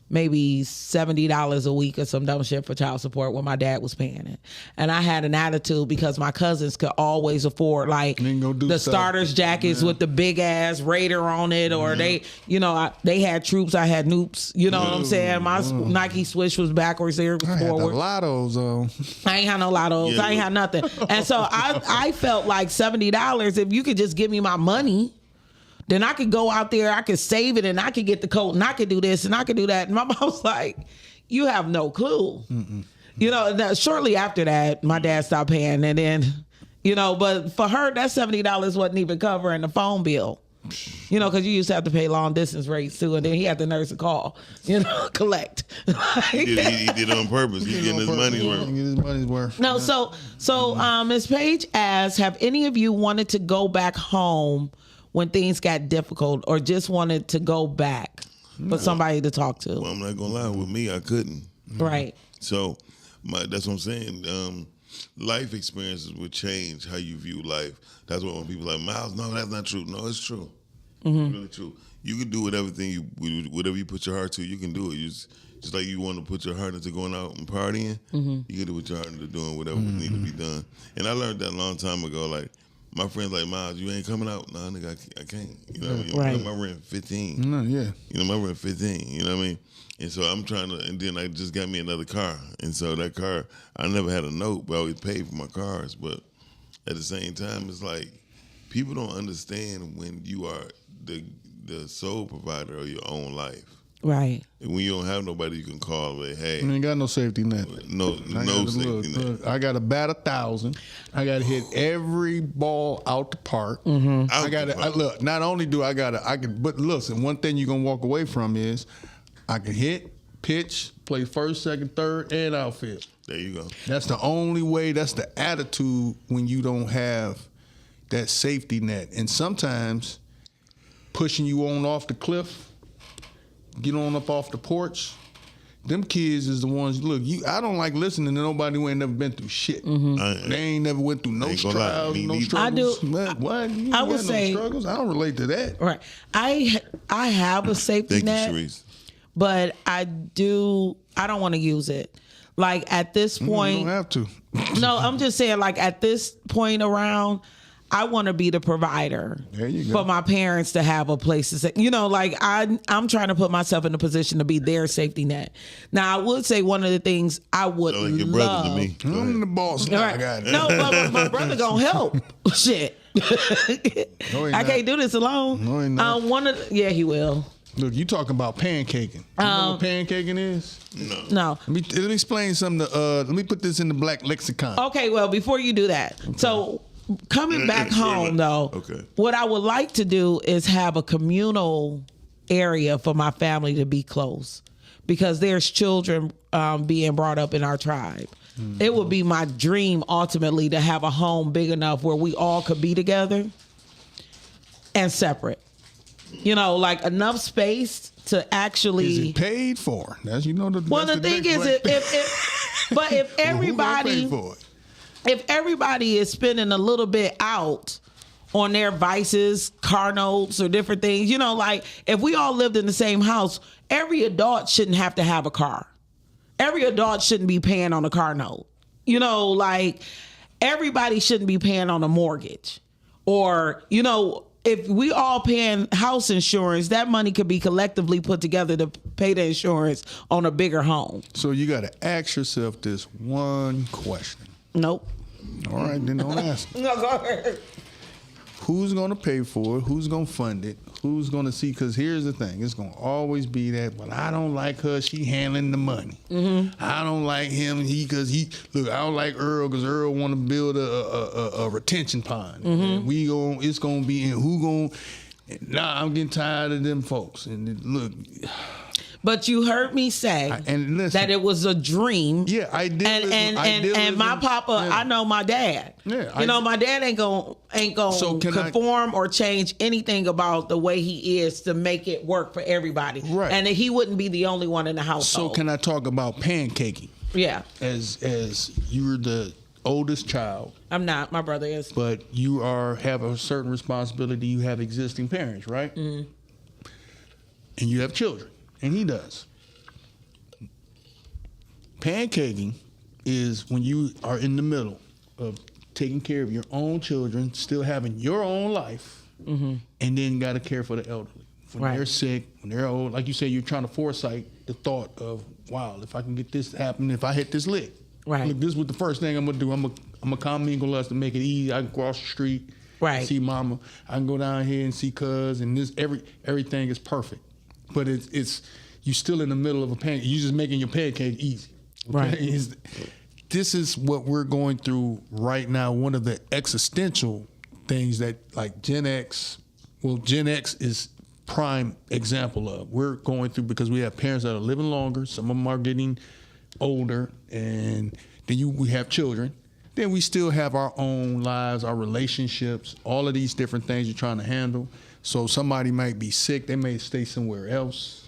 maybe $70 a week or some dumb shit for child support when my dad was paying it. And I had an attitude because my cousins could always afford like the starters jackets with the big ass Raider on it, or they had troops, I had noops. You know what I'm saying? My Nike switch was backwards, there was forward. I had the lottos on. I ain't had no lottos. I ain't had nothing. And so I felt like $70, if you could just give me my money, then I could go out there, I could save it, and I could get the coat, and I could do this, and I could do that. And my mom was like, you have no clue. Mm-mm. You know, shortly after that, my dad stopped paying. And then, but for her, that $70 wasn't even covering the phone bill. Because you used to have to pay long distance rates too, and then he had to nurse a call, collect. He did it on purpose. He's getting his money's worth. Get his money's worth. No, so Ms. Page asks, have any of you wanted to go back home when things got difficult, or just wanted to go back for somebody to talk to? Well, I'm not gonna lie. With me, I couldn't. Right. So, that's what I'm saying. Life experiences would change how you view life. That's what when people are like, Miles, no, that's not true. No, it's true. Mm-hmm. It's really true. You can do whatever you put your heart to. You can do it. Just like you want to put your heart into going out and partying. Mm-hmm. You can do what your heart into doing whatever needs to be done. And I learned that a long time ago. Like, my friends like, Miles, you ain't coming out? Nah, nigga, I can't. You know what I mean? Right. My rent 15. Yeah. My rent 15. You know what I mean? And so I'm trying to, and then I just got me another car. And so that car, I never had a note, but I always paid for my cars. But at the same time, it's like, people don't understand when you are the sole provider of your own life. Right. And when you don't have nobody you can call, like, hey. You ain't got no safety net. No safety net. Look, I got to bat 1,000. I got to hit every ball out the park. Mm-hmm. Look, not only do but listen, one thing you're going to walk away from is I can hit, pitch, play first, second, third, and outfield. There you go. That's the only way, that's the attitude when you don't have that safety net. And sometimes pushing you on off the cliff, get on up off the porch, them kids is the ones, look, I don't like listening to nobody who ain't never been through shit. Mm-hmm. They ain't never went through no trials, no struggles. I do. What? You I would say no struggles? I don't relate to that. Right. I have a safety net, but I don't want to use it. Like at this point, you don't have to. No, I'm just saying, like at this point around, I want to be the provider for my parents to have a place to say, like I'm trying to put myself in a position to be their safety net. Now, I would say one of the things I would love. Your brother to me. I'm the boss. Right. I got it. No, but my brother gonna help. Shit. No, I can't do this alone. No, he not. Yeah, he will. Look, you talking about pancaking. You know what pancaking is? No. Let me explain something. Let me put this in the black lexicon. Okay, well, before you do that. Okay. So coming back home, though, what I would like to do is have a communal area for my family to be close, because there's children being brought up in our tribe. Mm-hmm. It would be my dream, ultimately, to have a home big enough where we all could be together and separate. Like enough space to actually. Is it paid for? That's the thing is, if everybody. If everybody is spending a little bit out on their vices, car notes, or different things, like if we all lived in the same house, every adult shouldn't have to have a car. Every adult shouldn't be paying on a car note. Like everybody shouldn't be paying on a mortgage. Or, if we all paying house insurance, that money could be collectively put together to pay the insurance on a bigger home. So you got to ask yourself this one question. Nope. All right, then don't ask. No, go ahead. Who's going to pay for it? Who's going to fund it? Who's going to see? Because here's the thing. It's going to always be that, well, I don't like her. She handling the money. Mm-hmm. I don't like him. Look, I don't like Earl because Earl want to build a retention pond. Mm-hmm. And it's going to be, and who going, nah, I'm getting tired of them folks. And look. But you heard me say and listen, that it was a dream. Yeah, I did. And my papa, I know my dad. Yeah, you know, my dad ain't gonna conform or change anything about the way he is to make it work for everybody. Right. And he wouldn't be the only one in the household. So can I talk about pancaking? Yeah. As you're the oldest child. I'm not. My brother is. But you have a certain responsibility. You have existing parents, right? Mm-hmm. And you have children, and he does. Pancaking is when you are in the middle of taking care of your own children, still having your own life, and then got to care for the elderly. When they're sick, when they're old, like you say, you're trying to foresight the thought of, wow, if I can get this to happen, if I hit this lick. Right. Look, this is what the first thing I'm going to do. I'm gonna commingle us to make it easy. I can cross the street, see mama. I can go down here and see cuz, and everything is perfect. But it's you still in the middle of a pancake. You just making your pancake easy. Okay? Right. This is what we're going through right now. One of the existential things that like Gen X is prime example of. We're going through because we have parents that are living longer. Some of them are getting older, and then we have children. Then we still have our own lives, our relationships, all of these different things you're trying to handle. So somebody might be sick, they may stay somewhere else.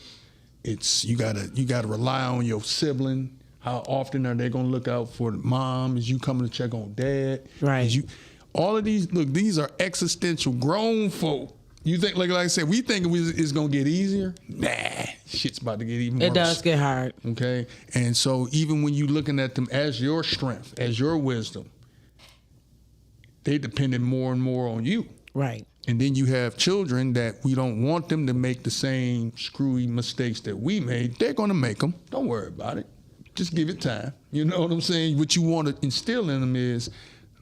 It's you gotta rely on your sibling. How often are they gonna look out for the mom? Is you coming to check on dad? Right. All of these are existential grown folk. You think, like I said, we think it's gonna get easier. Nah, shit's about to get even worse. It does get hard. Okay, and so even when you looking at them as your strength, as your wisdom, they depended more and more on you. Right. And then you have children that we don't want them to make the same screwy mistakes that we made. They're gonna make them. Don't worry about it. Just give it time. You know what I'm saying? What you want to instill in them is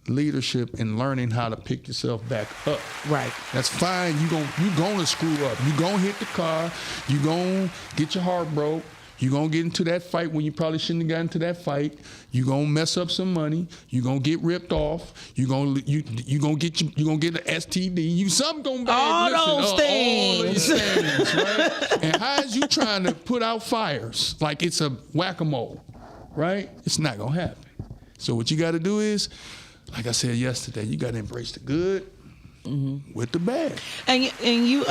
leadership and learning how to pick yourself back up. Right. That's fine. You gonna screw up. You gonna hit the car. You gonna get your heart broke. You gonna get into that fight when you probably shouldn't have gotten into that fight. You gonna mess up some money. You gonna get ripped off. You gonna get an STD. Something gonna be all those things. All these things, right? And how is you trying to put out fires like it's a whack-a-mole, right? It's not gonna happen. So what you got to do is, like I said yesterday, you got to embrace the good with the bad. And you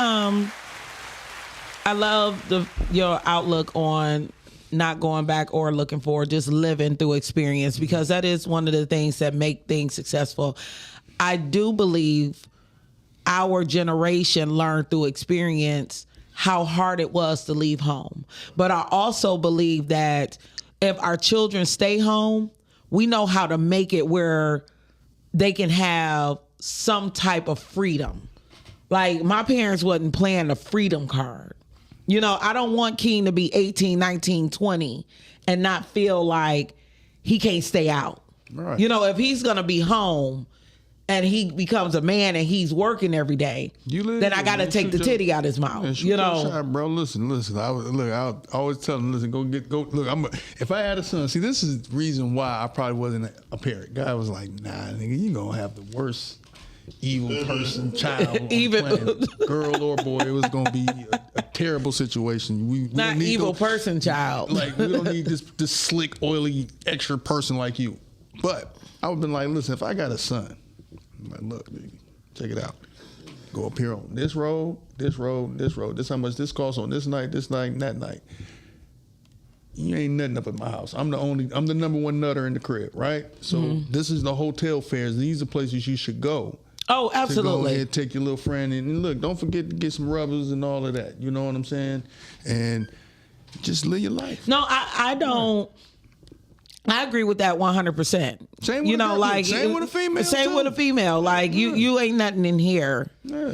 I love your outlook on not going back or looking forward, just living through experience, because that is one of the things that make things successful. I do believe our generation learned through experience how hard it was to leave home. But I also believe that if our children stay home, we know how to make it where they can have some type of freedom. Like my parents wasn't playing the freedom card. You know, I don't want Keen to be 18, 19, 20 and not feel like he can't stay out. Right. You know, if he's going to be home and he becomes a man and he's working every day, then I got to take the titty out his mouth. You know, shot, bro. Listen. I always tell him, listen, go. Look, if I had a son, see, this is the reason why I probably wasn't a parent. God was like, nah, nigga, you gonna have the worst evil person, child, on the planet. Girl or boy. It was gonna be a terrible situation. We not don't need evil person, child. Like we don't need this slick, oily, extra person like you. But I would have been like, listen, if I got a son, I'm like, look, nigga, check it out. Go up here on this road. This how much this costs on this night, and that night. You ain't nothing up at my house. I'm the number one nutter in the crib, right? So this is the hotel fares. These are places you should go. Oh, absolutely. To go ahead, take your little friend in. And look, don't forget to get some rubbers and all of that. You know what I'm saying? And just live your life. No, I don't. I agree with that 100%. Same with a female. Same with a female. Like you ain't nothing in here,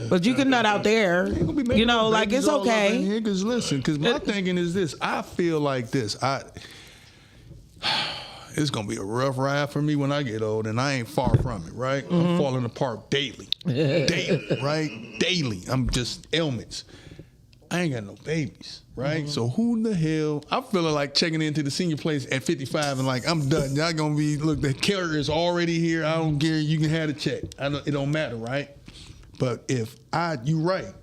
but you can nut out there. You know, like it's okay. Because listen, because my thinking is this. I feel like this. It's gonna be a rough ride for me when I get old, and I ain't far from it. Right, I'm falling apart daily, right? Daily. I'm just ailments. I ain't got no babies, right? So who the hell? I'm feeling like checking into the senior place at 55 and like, I'm done. Y'all gonna be, look, the carrier is already here. I don't care. You can have the check. It don't matter, right? But if you right.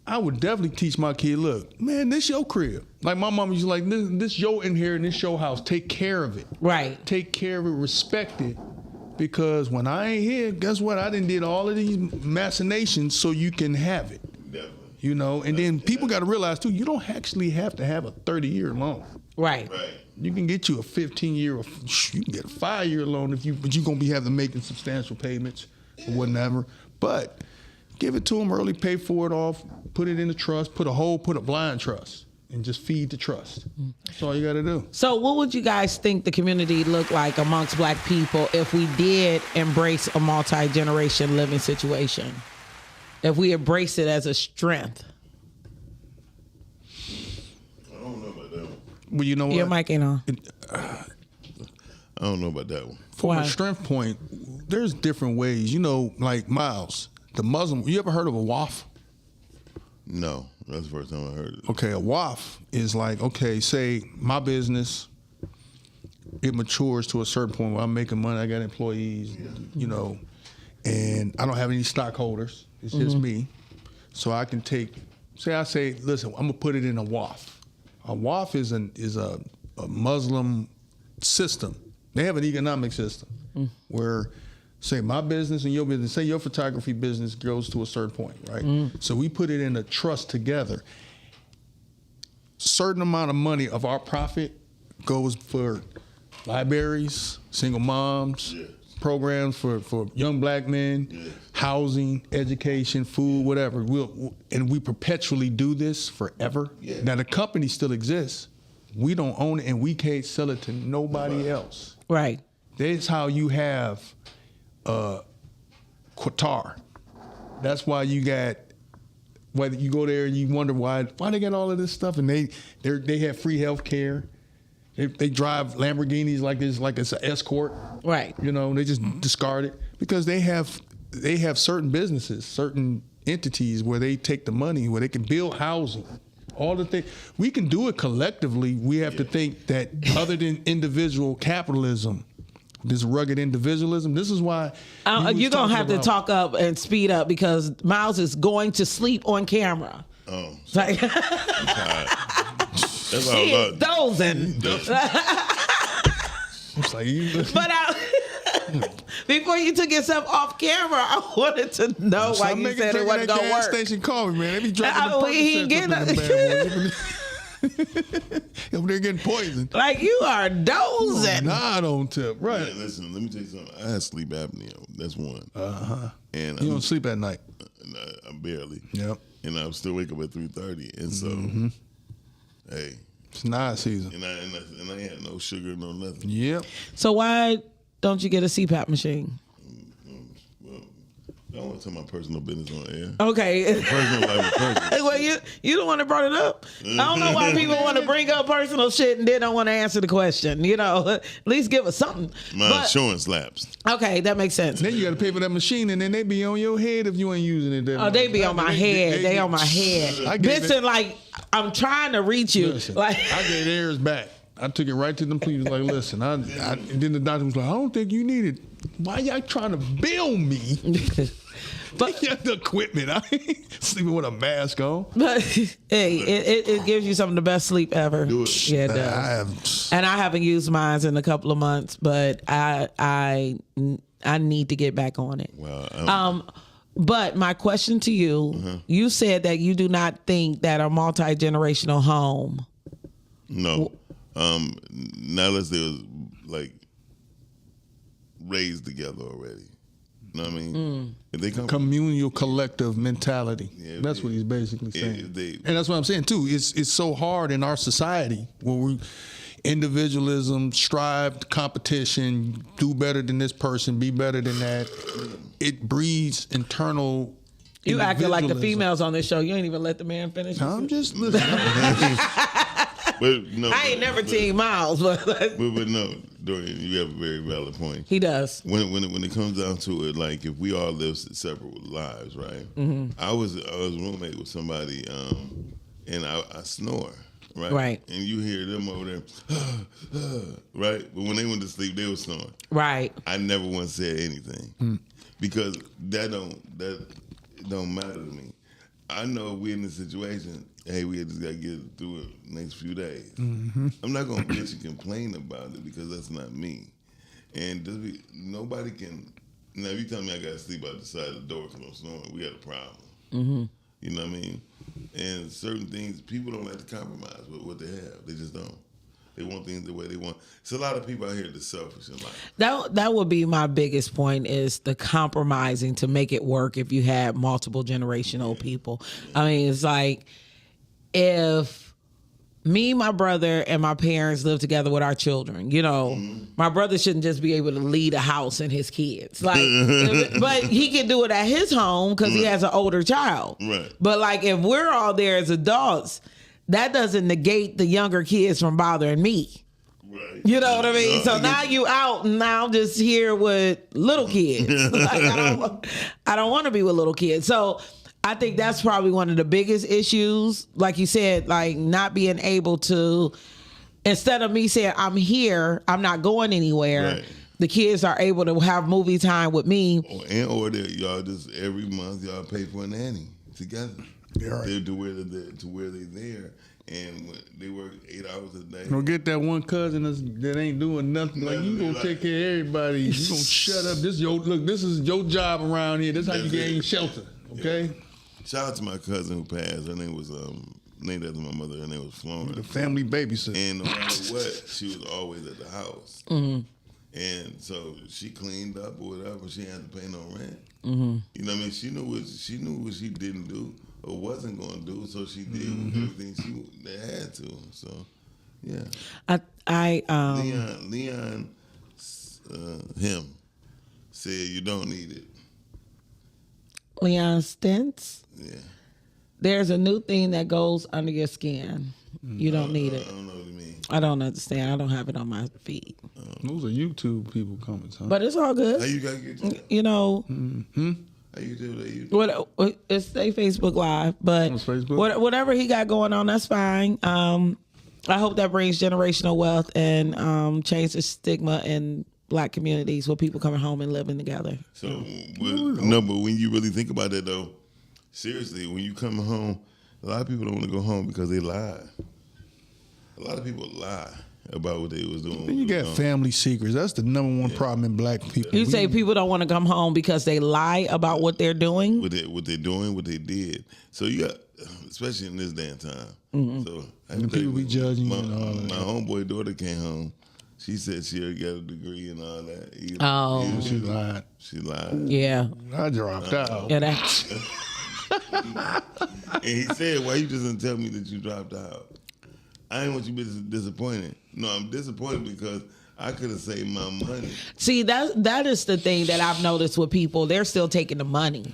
I would definitely teach my kid, look, man, this your crib. Like my mom used to like, this your inheritance, this your house. Take care of it. Right. Take care of it, respect it. Because when I ain't here, guess what? I done did all of these machinations so you can have it. Definitely. You know, and then people got to realize too, you don't actually have to have a 30-year loan. Right. You can get you a 15-year, you can get a 5-year loan but you're gonna be having to making substantial payments or whatever. But give it to them early, pay for it off, put it in a trust, put a blind trust, and just feed the trust. That's all you got to do. So what would you guys think the community look like amongst Black people if we did embrace a multi-generation living situation? If we embrace it as a strength? I don't know about that one. Well, you know what? Your mic ain't on. I don't know about that one. From a strength point, there's different ways. You know, like Miles, the Muslim, you ever heard of a WAF? No, that's the first time I heard it. Okay, a WAF is like, okay, say my business, it matures to a certain point where I'm making money, I got employees, you know, and I don't have any stockholders. It's just me. So I can take, I say, listen, I'm gonna put it in a WAF. A WAF is a Muslim system. They have an economic system where, say, my business and your business, say your photography business goes to a certain point, right? So we put it in a trust together. Certain amount of money of our profit goes for libraries, single moms, programs for young Black men, housing, education, food, whatever. And we perpetually do this forever. Now the company still exists. We don't own it and we can't sell it to nobody else. Right. That's how you have Qatar. That's why you got, whether you go there and you wonder why they got all of this stuff, and they have free health care. They drive Lamborghinis like it's an escort. Right. You know, they just discard it because they have certain businesses, certain entities where they take the money, where they can build housing. All the things we can do it collectively. We have to think that other than individual capitalism, this rugged individualism. This is why you're going to have to talk up and speed up because Miles is going to sleep on camera. Oh. Like, That's all he is about dozing. But before you took yourself off camera, I wanted to know why you said it wasn't going to work. Station call me, man. They be dropping the he ain't getting over there getting poisoned. Like you are dozing. Nah, I don't tip. Right. Man, listen, let me tell you something. I have sleep apnea. That's one. And you don't sleep at night. I barely. Yep. And I still wake up at 3:30. And so, hey, it's not season. And I ain't had no sugar, no nothing. Yep. So why don't you get a CPAP machine? Well, I don't want to tell my personal business on air. Okay. Personal life of person. Well, you the one that brought it up. I don't know why people want to bring up personal shit and then don't want to answer the question. You know, at least give us something. My insurance lapsed. Okay, that makes sense. Then you got to pay for that machine, and then they be on your head if you ain't using it. They be on my head. They on my head. Benson, like, I'm trying to reach you. Listen, like I gave theirs back. I took it right to them. Please, like, listen. And then the doctor was like, I don't think you need it. Why y'all trying to bill me? But you have the equipment. I ain't sleeping with a mask on. But hey, it gives you some of the best sleep ever. Do it. Yeah, it does. And I haven't used mine in a couple of months, but I need to get back on it. Wow. But my question to you, you said that you do not think that a multi-generational home. No. Not unless they was like raised together already. You know what I mean? If they come communal collective mentality. Yeah, that's what he's basically saying. And that's what I'm saying too. It's so hard in our society where we individualism, strive, competition, do better than this person, be better than that. It breeds internal. You acting like the females on this show. You ain't even let the man finish. I'm just listening. But no, I ain't never team Miles, but no, Dorian, you have a very valid point. He does. When it comes down to it, like if we all live separate lives, right? I was roommate with somebody, and I snore, right? Right. And you hear them over there, right? But when they went to sleep, they were snoring. Right. I never once said anything because that don't matter to me. I know we in this situation. Hey, we just got to get through it next few days. Mm-hmm. I'm not gonna bitch and complain about it because that's not me. And nobody can. Now, if you tell me I got to sleep out the side of the door because I'm snoring, we got a problem. Mm-hmm. You know what I mean? And certain things, people don't like to compromise with what they have. They just don't. They want things the way they want. It's a lot of people out here that's selfish in life. That would be my biggest point is the compromising to make it work if you had multiple generational people. I mean, it's like if me, my brother, and my parents live together with our children, you know, my brother shouldn't just be able to lead a house and his kids. Like, but he can do it at his home because he has an older child. Right. But like if we're all there as adults, that doesn't negate the younger kids from bothering me. Right. You know what I mean? So now you out and now I'm just here with little kids. Like, I don't want to be with little kids. So I think that's probably one of the biggest issues. Like you said, like not being able to, instead of me saying, I'm here, I'm not going anywhere. Right. The kids are able to have movie time with me. Or y'all just every month y'all pay for a nanny together. Yeah, right. To where they're there. And when they work 8 hours a day. Don't get that one cousin that ain't doing nothing. Like you gonna take care of everybody. You gonna shut up. This is your job around here. This is how you gain shelter. Okay. Yeah. Shout out to my cousin who passed. Her name was named after my mother. Her name was Florence. The family babysitter. And no matter what, she was always at the house. Mm-hmm. And so she cleaned up or whatever. She had to pay no rent. Mm-hmm. You know what I mean? She knew what she didn't do or wasn't going to do. So she did everything they had to. So yeah. Leon, him said you don't need it. Leon Stentz? Yeah. There's a new thing that goes under your skin. You don't need it. I don't know what you mean. I don't understand. I don't have it on my feed. Those are YouTube people comments, huh? But it's all good. How you got to get to that? You know. Mm-hmm. How you do that? What? It's a Facebook Live, but Facebook? Whatever he got going on, that's fine. I hope that brings generational wealth and change the stigma in Black communities with people coming home and living together. So, no, but when you really think about it, though, seriously, when you come home, a lot of people don't want to go home because they lie. A lot of people lie about what they was doing. Then you got family secrets. That's the number one problem in Black people. You say people don't want to come home because they lie about what they're doing? What they're doing, what they did. So you got, especially in this damn time. Mm-hmm. So and people be judging you and all that. My homeboy daughter came home. She said she already got a degree and all that. She lied. She lied. Yeah. I dropped out. Yeah, and he said, why you just didn't tell me that you dropped out? I didn't want you to be disappointed. No, I'm disappointed because I could have saved my money. See, that is the thing that I've noticed with people. They're still taking the money.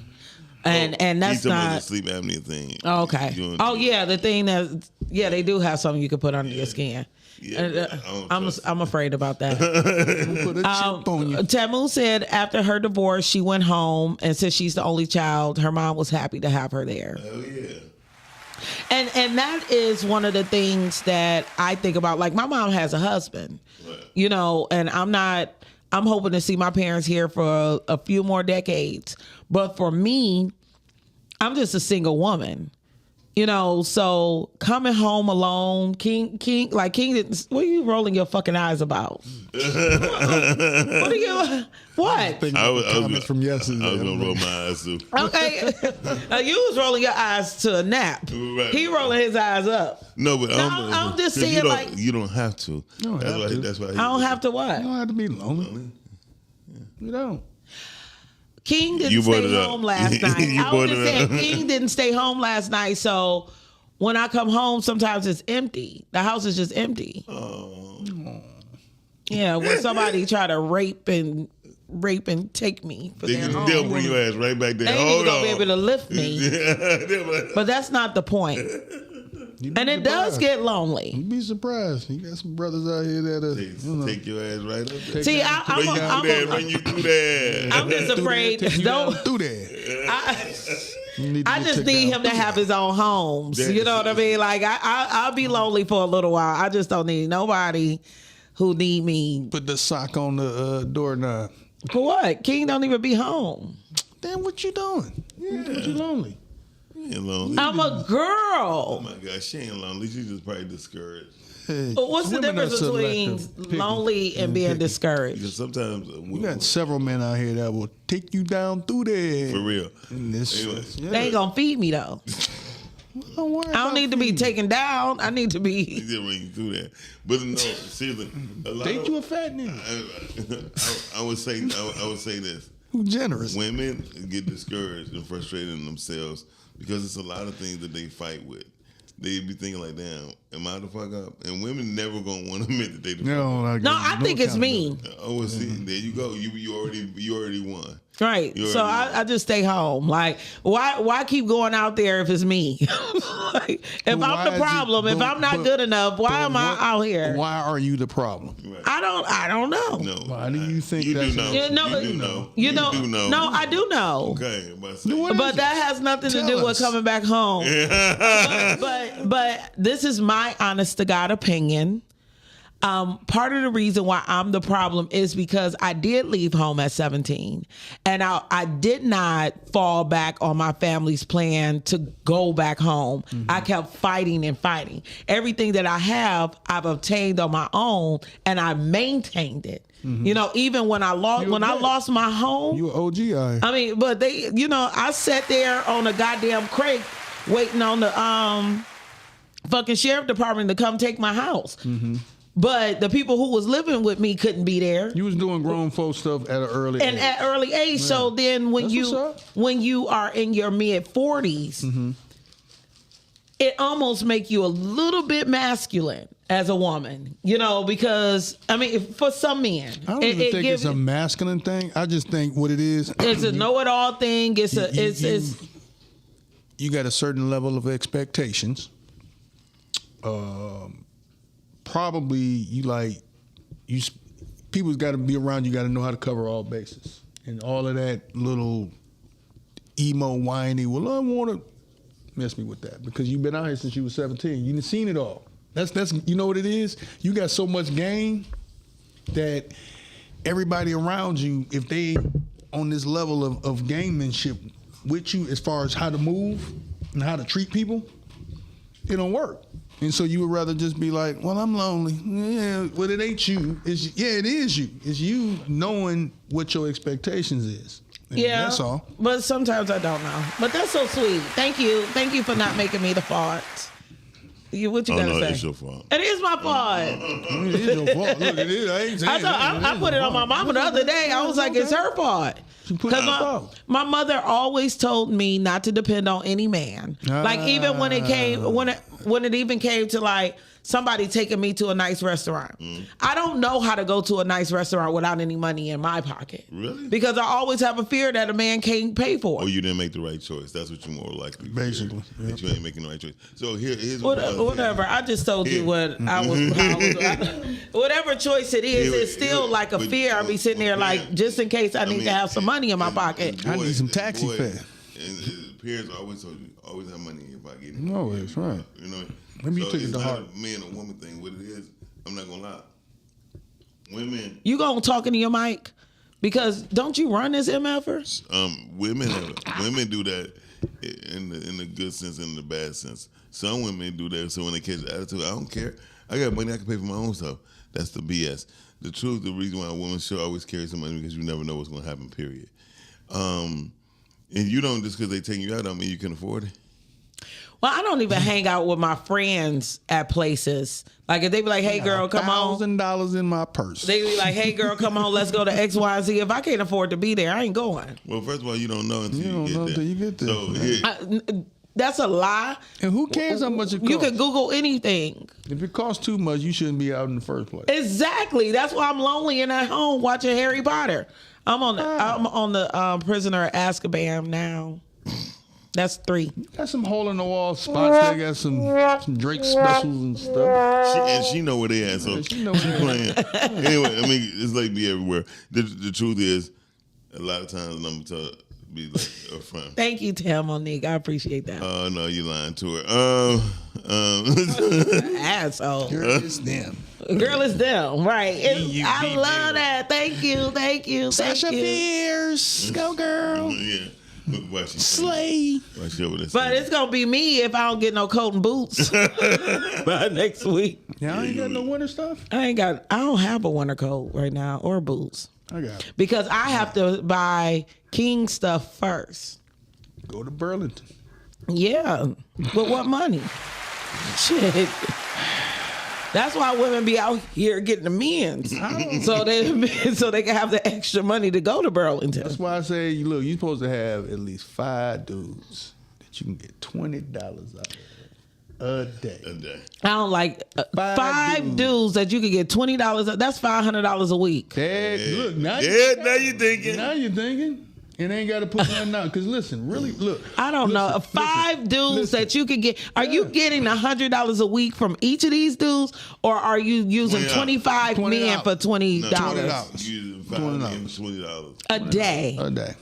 And that's not the sleep apnea thing. Oh, okay. Yeah, the thing that they do have something you can put under your skin. Yeah, I'm afraid about that. Put a chip on you. Tamu said after her divorce, she went home, and since she's the only child, her mom was happy to have her there. Hell yeah. And that is one of the things that I think about. Like, my mom has a husband, you know, and I'm hoping to see my parents here for a few more decades. But for me, I'm just a single woman. You know, so coming home alone, King didn't. What are you rolling your fucking eyes about? What? I was from yesterday. I was gonna roll my eyes too. Okay, you was rolling your eyes to a nap. Right, he rolling his eyes up. No, but I'm just saying, you don't have to. That's why. I don't have to what? You don't have to be lonely. You don't. King didn't stay home last night. I was just saying, King didn't stay home last night. So when I come home, sometimes it's empty. The house is just empty. Oh. Yeah, when somebody try to rape and take me for their home. They'll bring your ass right back there. They ain't gonna be able to lift me. But that's not the point. And it does get lonely. You'd be surprised. You got some brothers out here that take your ass right up there. See, run you through there. I'm just afraid. Don't do that. I just need him to have his own homes. You know what I mean? Like I'll be lonely for a little while. I just don't need nobody who need me. Put the sock on the doorknob. For what? King don't even be home. Then what you doing? Yeah. What you lonely? ain't lonely. I'm a girl. Oh my God, she ain't lonely. She's just probably discouraged. What's the difference between lonely and being discouraged? Because sometimes you got several men out here that will take you down through there. For real. They ain't gonna feed me though. I don't need to be taken down. I need to be. He didn't really do that. But no, seriously, date you a fat nigga. I would say this. Who's generous? Women get discouraged and frustrated in themselves because it's a lot of things that they fight with. They be thinking like, damn, am I the fuck up? And women never gonna want to admit that they the fuck up. I think it's me. Oh, see, there you go. You already won. Right. So I just stay home. Like, why keep going out there if it's me? Like, if I'm the problem, if I'm not good enough, why am I out here? Why are you the problem? Right. I don't know. No. Why do you think you that's do know? You do know. No, I do know. Okay. But that has nothing to do with coming back home. but this is my honest to God opinion. Part of the reason why I'm the problem is because I did leave home at 17 and I did not fall back on my family's plan to go back home. Mm-hmm. I kept fighting and fighting. Everything that I have, I've obtained on my own and I maintained it. Mm-hmm. You know, even when I lost my home. You an OG, I mean, but I sat there on a goddamn crate waiting on the fucking sheriff department to come take my house. Mm-hmm. But the people who was living with me couldn't be there. You was doing grown folk stuff at an early age. And at early age. Yeah. So then when you are in your mid 40s, mm-hmm. it almost make you a little bit masculine as a woman, because I mean, for some men, I don't even think it's a masculine thing. I just think what it is. It's a know-it-all thing. You got a certain level of expectations. Probably people's got to be around you, got to know how to cover all bases. And all of that little emo whiny, well, I want to mess me with that because you've been out here since you were 17. You've seen it all. That's you know what it is? You got so much game that everybody around you, if they on this level of gamemanship with you as far as how to move and how to treat people, it don't work. And so you would rather just be like, well, I'm lonely. Yeah, well, it ain't you. It is you. It's you knowing what your expectations is. And that's all. But sometimes I don't know. But that's so sweet. Thank you. Thank you for not making me the fault. What you gotta say? It's your fault. It is my fault. It is your fault. Look, it is. I ain't saying I put it on my mama the other day. I was like, it's her fault. Because my mother always told me not to depend on any man. Like even when it even came to like somebody taking me to a nice restaurant. I don't know how to go to a nice restaurant without any money in my pocket. Really? Because I always have a fear that a man can't pay for it. Oh, you didn't make the right choice. That's what you're more likely to basically. That you ain't making the right choice. So here's whatever. I just told you what I was. Whatever choice it is, it's still like a fear. I'll be sitting there like, just in case I need to have some money in my pocket. I need some taxi fare. And parents always told you, always have money if I get it. No, it's right. You know. Maybe you took it to heart. It's not a man or woman thing. What it is, I'm not gonna lie. Women. You gonna talk into your mic? Because don't you run this MFers? Women do that in the good sense and in the bad sense. Some women do that so when they catch the attitude, I don't care. I got money, I can pay for my own stuff. That's the BS. The truth, the reason why a woman should always carry some money because you never know what's gonna happen, period. And you don't, just because they take you out, don't mean you can afford it. Well, I don't even hang out with my friends at places. Like if they be like, "Hey, girl, come on." $1,000 in my purse. They be like, "Hey, girl, come on, let's go to X, Y, Z." If I can't afford to be there, I ain't going. Well, first of all, you don't know until you get there. So that's a lie. And who cares how much it costs? You can Google anything. If it costs too much, you shouldn't be out in the first place. Exactly. That's why I'm lonely and at home watching Harry Potter. I'm on the Prisoner of Azkaban now. That's 3. Got some hole in the wall spots. They got some Drake specials and stuff. She know where they at, so she playing. Anyway, I mean, it's like be everywhere. The truth is, a lot of times I'm gonna tell be like upfront. Thank you, Tim Monique. I appreciate that. Oh no, you lying to her. Asshole. Girl, it's them. Girl, it's them. Right. I love that. Thank you. Sasha Fierce. Go girl. Yeah. Why she Slay. Why she over there But singing? it's gonna be me if I don't get no coat and boots by next week. Y'all ain't got no winter stuff? I don't have a winter coat right now or boots. I got it. Because I have to buy King stuff first. Go to Burlington. Yeah. But what money? Shit. That's why women be out here getting the men's. So they can have the extra money to go to Burlington. That's why I say, look, you're supposed to have at least 5 dudes that you can get $20 out of a day. I don't like 5 dudes that you could get $20. That's $500 a week. Look, now you thinking. Now you're thinking. And ain't got to put nothing out. Because listen, really, look. I don't know. 5 dudes that you could get. Are you getting $100 a week from each of these dudes? Or are you using 25 men for $20? $20. A day. A day.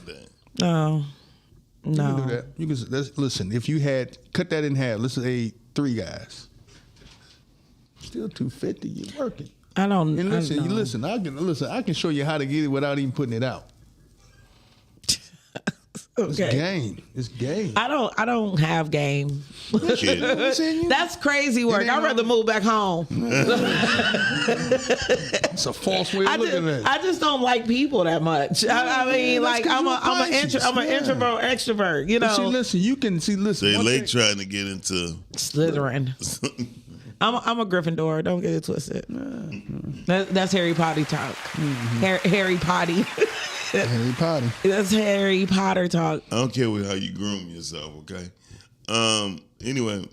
Oh. You can do that. You can listen. If you had cut that in half, let's say 3 guys, still $250. You're working. I don't. And listen, I know. I can show you how to get it without even putting it out. It's game. It's game. I don't have game. That's crazy work. I'd rather move back home. It's a false way of looking at it. I just don't like people that much. I mean, like I'm an introvert, extrovert. You know. But listen. Say Lake trying to get into Slytherin. I'm a Gryffindor. Don't get it twisted. That's Harry Potter talk. Harry Potty. Harry Potter. That's Harry Potter talk. I don't care how you groom yourself, okay? Anyway.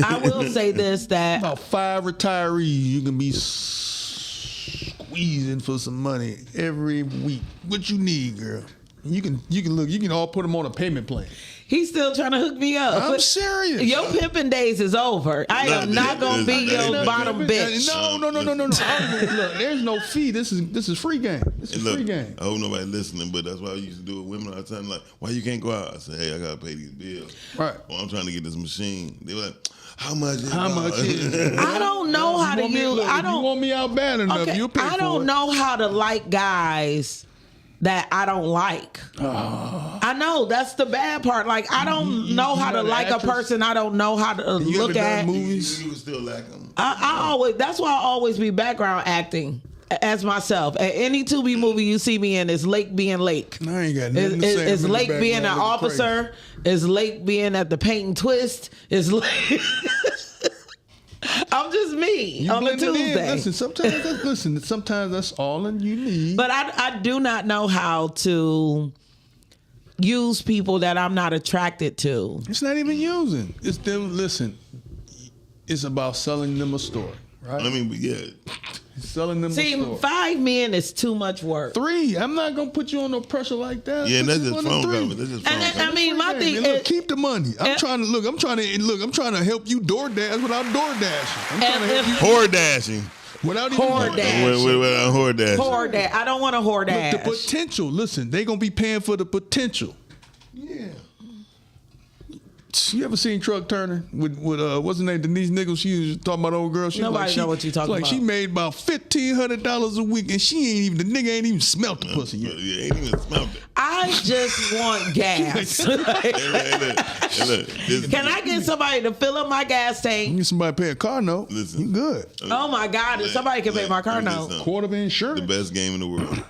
I will say this, that about 5 retirees you can be squeezing for some money every week. What you need, girl? You can all put them on a payment plan. He's still trying to hook me up. I'm serious. Your pimping days is over. I am not gonna be your bottom bitch. No. Look, there's no fee. This is free game. This is free game. I hope nobody listening, but that's why I used to do it with women all the time. Like, why you can't go out? I said, hey, I gotta pay these bills. Right. Or I'm trying to get this machine. They were like, how much? How much is it? I don't know how to use. I don't. You want me out bad enough? Okay, You'll pay I don't know how to like guys that I don't like. I know that's the bad part. Like I don't know how to like a person I don't know how to look at. Movies. You still like them. I always. That's why I always be background acting as myself. At any Tubi movie you see me in, is Lake being Lake. I ain't got nothing to say. It's Lake being an officer. It's Lake being at the paint and twist. It's Lake. I'm just me on a Tuesday. Listen, sometimes that's all you need. But I do not know how to use people that I'm not attracted to. It's not even using. It's them. Listen, it's about selling them a story, right? I mean, yeah. Selling them a story. See, 5 men is too much work. 3. I'm not gonna put you on no pressure like that. Yeah, that's just phone company. That's just phone company. I mean, my thing is, keep the money. I'm trying to help you DoorDash without DoorDashing. I'm trying to help you whore dashing. Without even without whore dashing. Whore dash. I don't want to whore dash. Look, the potential. Listen, they gonna be paying for the potential. Yeah. You ever seen Truck Turner with what's her name, Denise Nichols? She was talking about old girl. Nobody know what you talking about. She made about $1,500 a week, and the nigga ain't even smelt the pussy yet. Yeah, ain't even smelt it. I just want gas. Can I get somebody to fill up my gas tank? You get somebody to pay a car note. Listen, you good. Oh my God! If somebody can pay my car note, quarter of insurance. The best game in the world.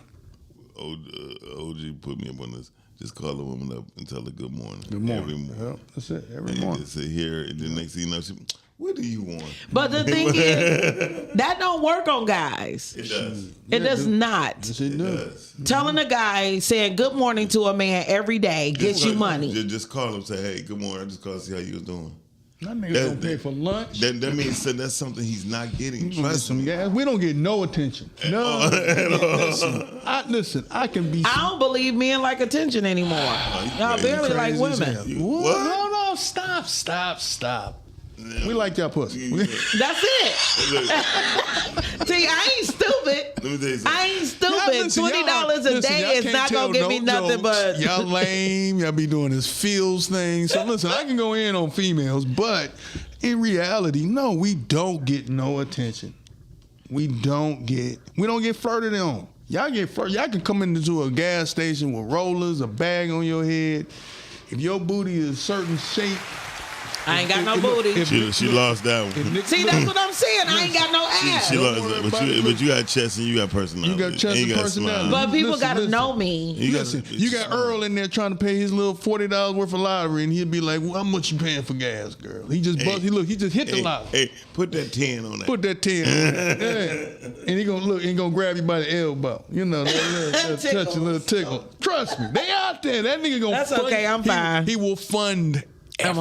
OG put me up on this. Just call a woman up and tell her good morning. Good morning. Every morning. Yep, that's it. Every and morning. Just sit here, and then next thing you know, what do you want? But the thing is, that don't work on guys. It does. It does not. Yes, it does. Telling a guy saying good morning to a man every day gets you money. Just call him and say, hey, good morning. I just called to see how you was doing. That nigga gonna pay for lunch. That means that's something he's not getting. Trust some gas. We don't get no attention. No. Listen, I can be. I don't believe men like attention anymore. Y'all barely like women. What? No, stop. We like y'all pussy. That's it. See, I ain't stupid. Let me tell you something. I ain't stupid. $20 a day is not gonna give me nothing but. Y'all lame. Y'all be doing this feels thing. So listen, I can go in on females, but in reality, no, we don't get no attention. We don't get flirted on. Y'all can come into a gas station with rollers, a bag on your head. If your booty is a certain shape, I ain't got no booty. She lost that one. See, that's what I'm saying. I ain't got no ass. She lost that, but you got chest and you got personality. You got chest and personality. But people got to know me. You got Earl in there trying to pay his little $40 worth of lottery, and he'll be like, well, how much you paying for gas, girl? He just he just hit the lottery. Hey, put that 10 on that. Put that 10 on that. Yeah. And he gonna grab you by the elbow. You know, touch a little tickle. Trust me, they out there. That nigga gonna That's fund. okay, I'm fine. He will fund I'm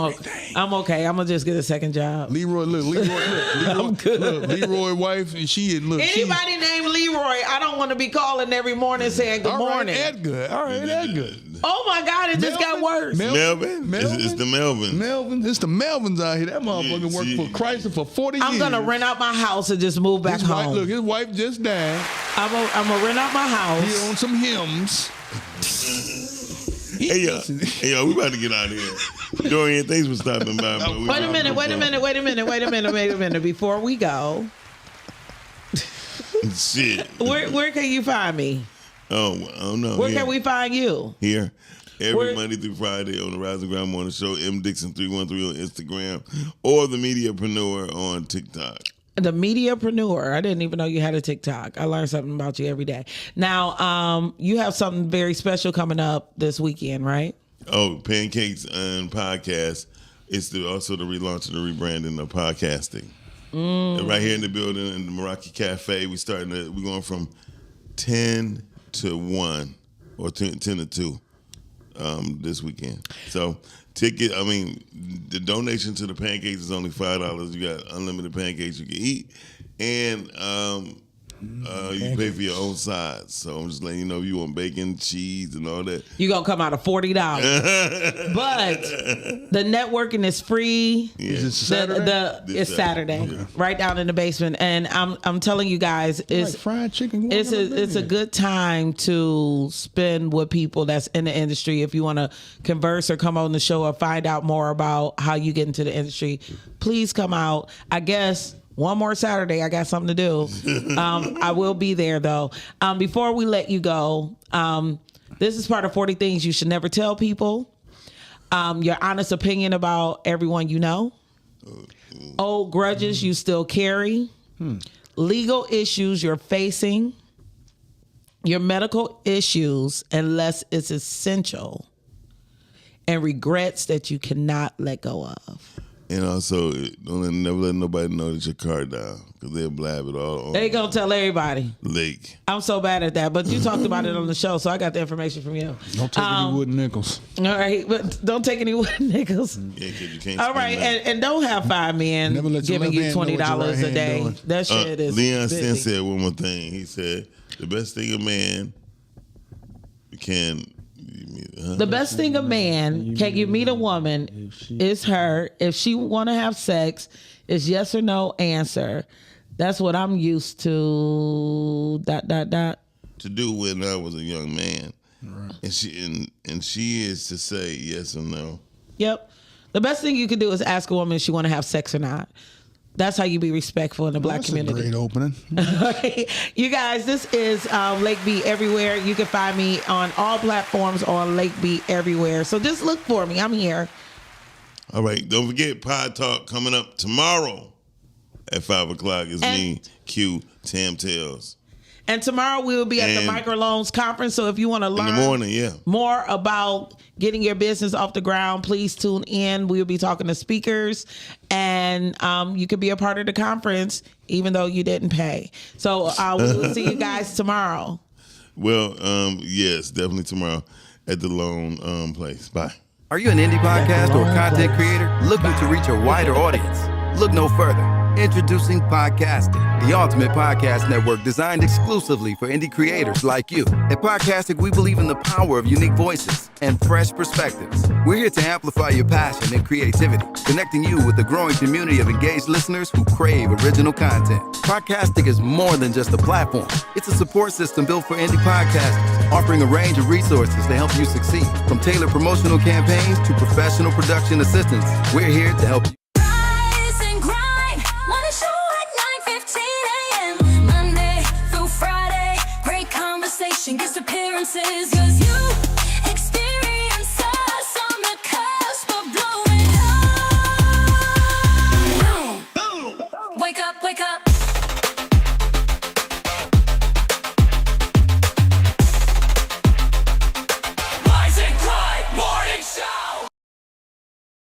okay. I'm gonna just get a second job. Leroy, I'm good. Look, Leroy wife, and Anybody named Leroy, I don't want to be calling every morning saying good morning. Edgar. All right, Edgar. Oh my God, it just got worse. Melvin? It's the Melvin. It's the Melvins out here. That motherfucker worked for Chrysler for 40 years. I'm gonna rent out my house and just move back home. Look, his wife just died. I'm gonna rent out my house. He owns some hymns. Hey, yo, we about to get out of here. Dorian, thanks for stopping by. Wait a minute. Before we go, shit. Where can you find me? Oh, I don't know. Where can we find you? Here. Every Monday through Friday on the Rise and Grind Morning Show, Dixon 313 on Instagram, or the Mediapreneur on TikTok. The Mediapreneur. I didn't even know you had a TikTok. I learned something about you every day. Now, you have something very special coming up this weekend, right? Oh, Pancakes and Podcast. It's also the relaunch and the rebranding of podcasting. Right here in the building in the Meraki Cafe. We're going from 10 to 1 or 10 to 2 this weekend. So the donation to the pancakes is only $5. You got unlimited pancakes you can eat, and you pay for your own sides. So I'm just letting you know if you want bacon, cheese, and all that. You're going to come out of $40. But the networking is free. Yeah. Is it Saturday? It's Saturday, right down in the basement. And I'm telling you guys, it's like fried chicken. It's a good time to spend with people that's in the industry. If you want to converse or come on the show or find out more about how you get into the industry, please come out. I guess one more Saturday, I got something to do. I will be there, though. Before we let you go, this is part of 40 Things You Should Never Tell People. Your honest opinion about everyone you know. Old grudges you still carry. Legal issues you're facing. Your medical issues, unless it's essential. And regrets that you cannot let go of. And also, never let nobody know that your car down, because they'll blab it all. They gonna tell everybody. Lake. I'm so bad at that, but you talked about it on the show, so I got the information from you. Don't take any wooden nickels. All right, but don't take any wooden nickels. Yeah, because you can't. All right, and don't have 5 men giving you $20 a day. Doing. That shit is Leon busy. Sin said one more thing. He said, the best thing a man can... The best thing a man can you meet a woman is her. If she want to have sex, it's yes or no answer. That's what I'm used to. ... To do when I was a young man, right. and she is to say yes or no. Yep. The best thing you can do is ask a woman if she want to have sex or not. That's how you be respectful in the black community. That's a great opening. You guys, this is Lake Beat Everywhere. You can find me on all platforms on Lake Beat Everywhere. So just look for me. I'm here. All right. Don't forget Pod Talk coming up tomorrow at 5 o'clock is me, Q, Tam Tales. And tomorrow we will be at the microloans conference. So if you want to learn in the morning, more about getting your business off the ground, please tune in. We'll be talking to speakers, and you could be a part of the conference even though you didn't pay. So we will see you guys tomorrow. Well, yes, definitely tomorrow at the Lone Place. Bye. Are you an indie podcast or content creator looking to reach a wider audience? Look no further. Introducing Podcastic, the ultimate podcast network designed exclusively for indie creators like you. At Podcastic, we believe in the power of unique voices and fresh perspectives. We're here to amplify your passion and creativity, connecting you with the growing community of engaged listeners who crave original content. Podcastic is more than just a platform. It's a support system built for indie podcasters, offering a range of resources to help you succeed. From tailored promotional campaigns to professional production assistance, we're here to help you. Show at 9:15 a.m. Monday through Friday, great conversation. appearances, 'cause you